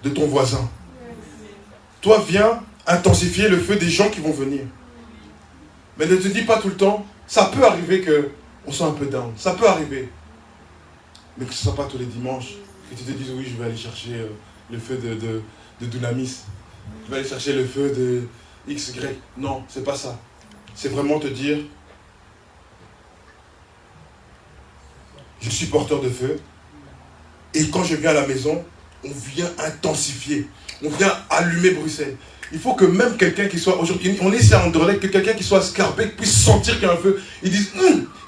[SPEAKER 1] de ton voisin. Toi, viens intensifier le feu des gens qui vont venir. Mais ne te dis pas tout le temps, ça peut arriver qu'on soit un peu down. Ça peut arriver. Mais que ce ne soit pas tous les dimanches. Que tu te dises, oui, je vais aller chercher le feu de Dunamis. Je vais aller chercher le feu de XY. Non, c'est pas ça. C'est vraiment te dire, je suis porteur de feu. Et quand je viens à la maison, on vient intensifier. On vient allumer Bruxelles. Il faut que même quelqu'un qui soit aujourd'hui, on est ici à Anderlecht, que quelqu'un qui soit à Schaerbeek puisse sentir qu'il y a un feu. Ils disent,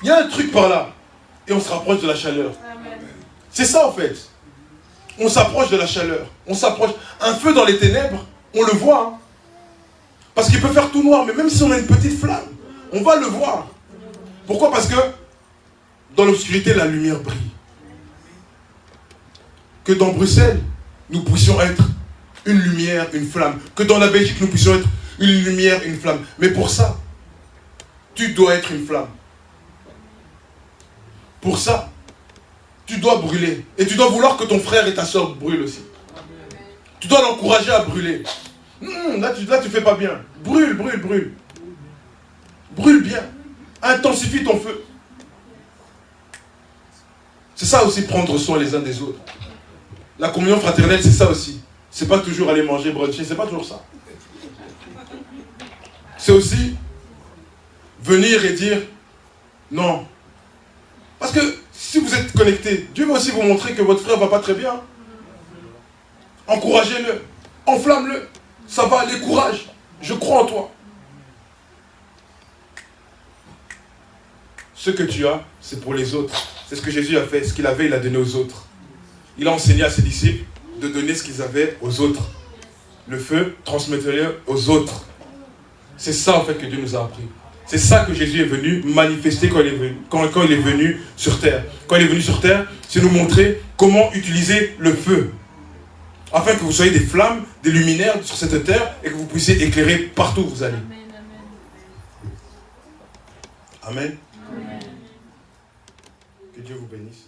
[SPEAKER 1] il y a un truc par là. Et on se rapproche de la chaleur. C'est ça en fait. On s'approche de la chaleur. On s'approche. Un feu dans les ténèbres, on le voit. Hein. Parce qu'il peut faire tout noir, mais même si on a une petite flamme, on va le voir. Pourquoi? Parce que dans l'obscurité, la lumière brille. Que dans Bruxelles, nous puissions être une lumière, une flamme. Que dans la Belgique, nous puissions être une lumière, une flamme. Mais pour ça, tu dois être une flamme. Pour ça, tu dois brûler. Et tu dois vouloir que ton frère et ta soeur brûlent aussi. Tu dois l'encourager à brûler. Là, tu fais pas bien. Brûle, brûle, brûle. Brûle bien. Intensifie ton feu. C'est ça aussi, prendre soin les uns des autres. La communion fraternelle, c'est ça aussi. C'est pas toujours aller manger, bruncher, c'est pas toujours ça. C'est aussi venir et dire non. Parce que si vous êtes connectés, Dieu va aussi vous montrer que votre frère va pas très bien. Encouragez-le, enflamme-le. Ça va aller, courage. Je crois en toi. Ce que tu as, c'est pour les autres. C'est ce que Jésus a fait. Ce qu'il avait, il a donné aux autres. Il a enseigné à ses disciples de donner ce qu'ils avaient aux autres. Le feu, transmettez-le aux autres. C'est ça en fait que Dieu nous a appris. C'est ça que Jésus est venu manifester quand il est venu sur terre. Quand il est venu sur terre, c'est nous montrer comment utiliser le feu. Afin que vous soyez des flammes, des luminaires sur cette terre et que vous puissiez éclairer partout où vous allez. Amen. Amen. Amen. Que Dieu vous bénisse.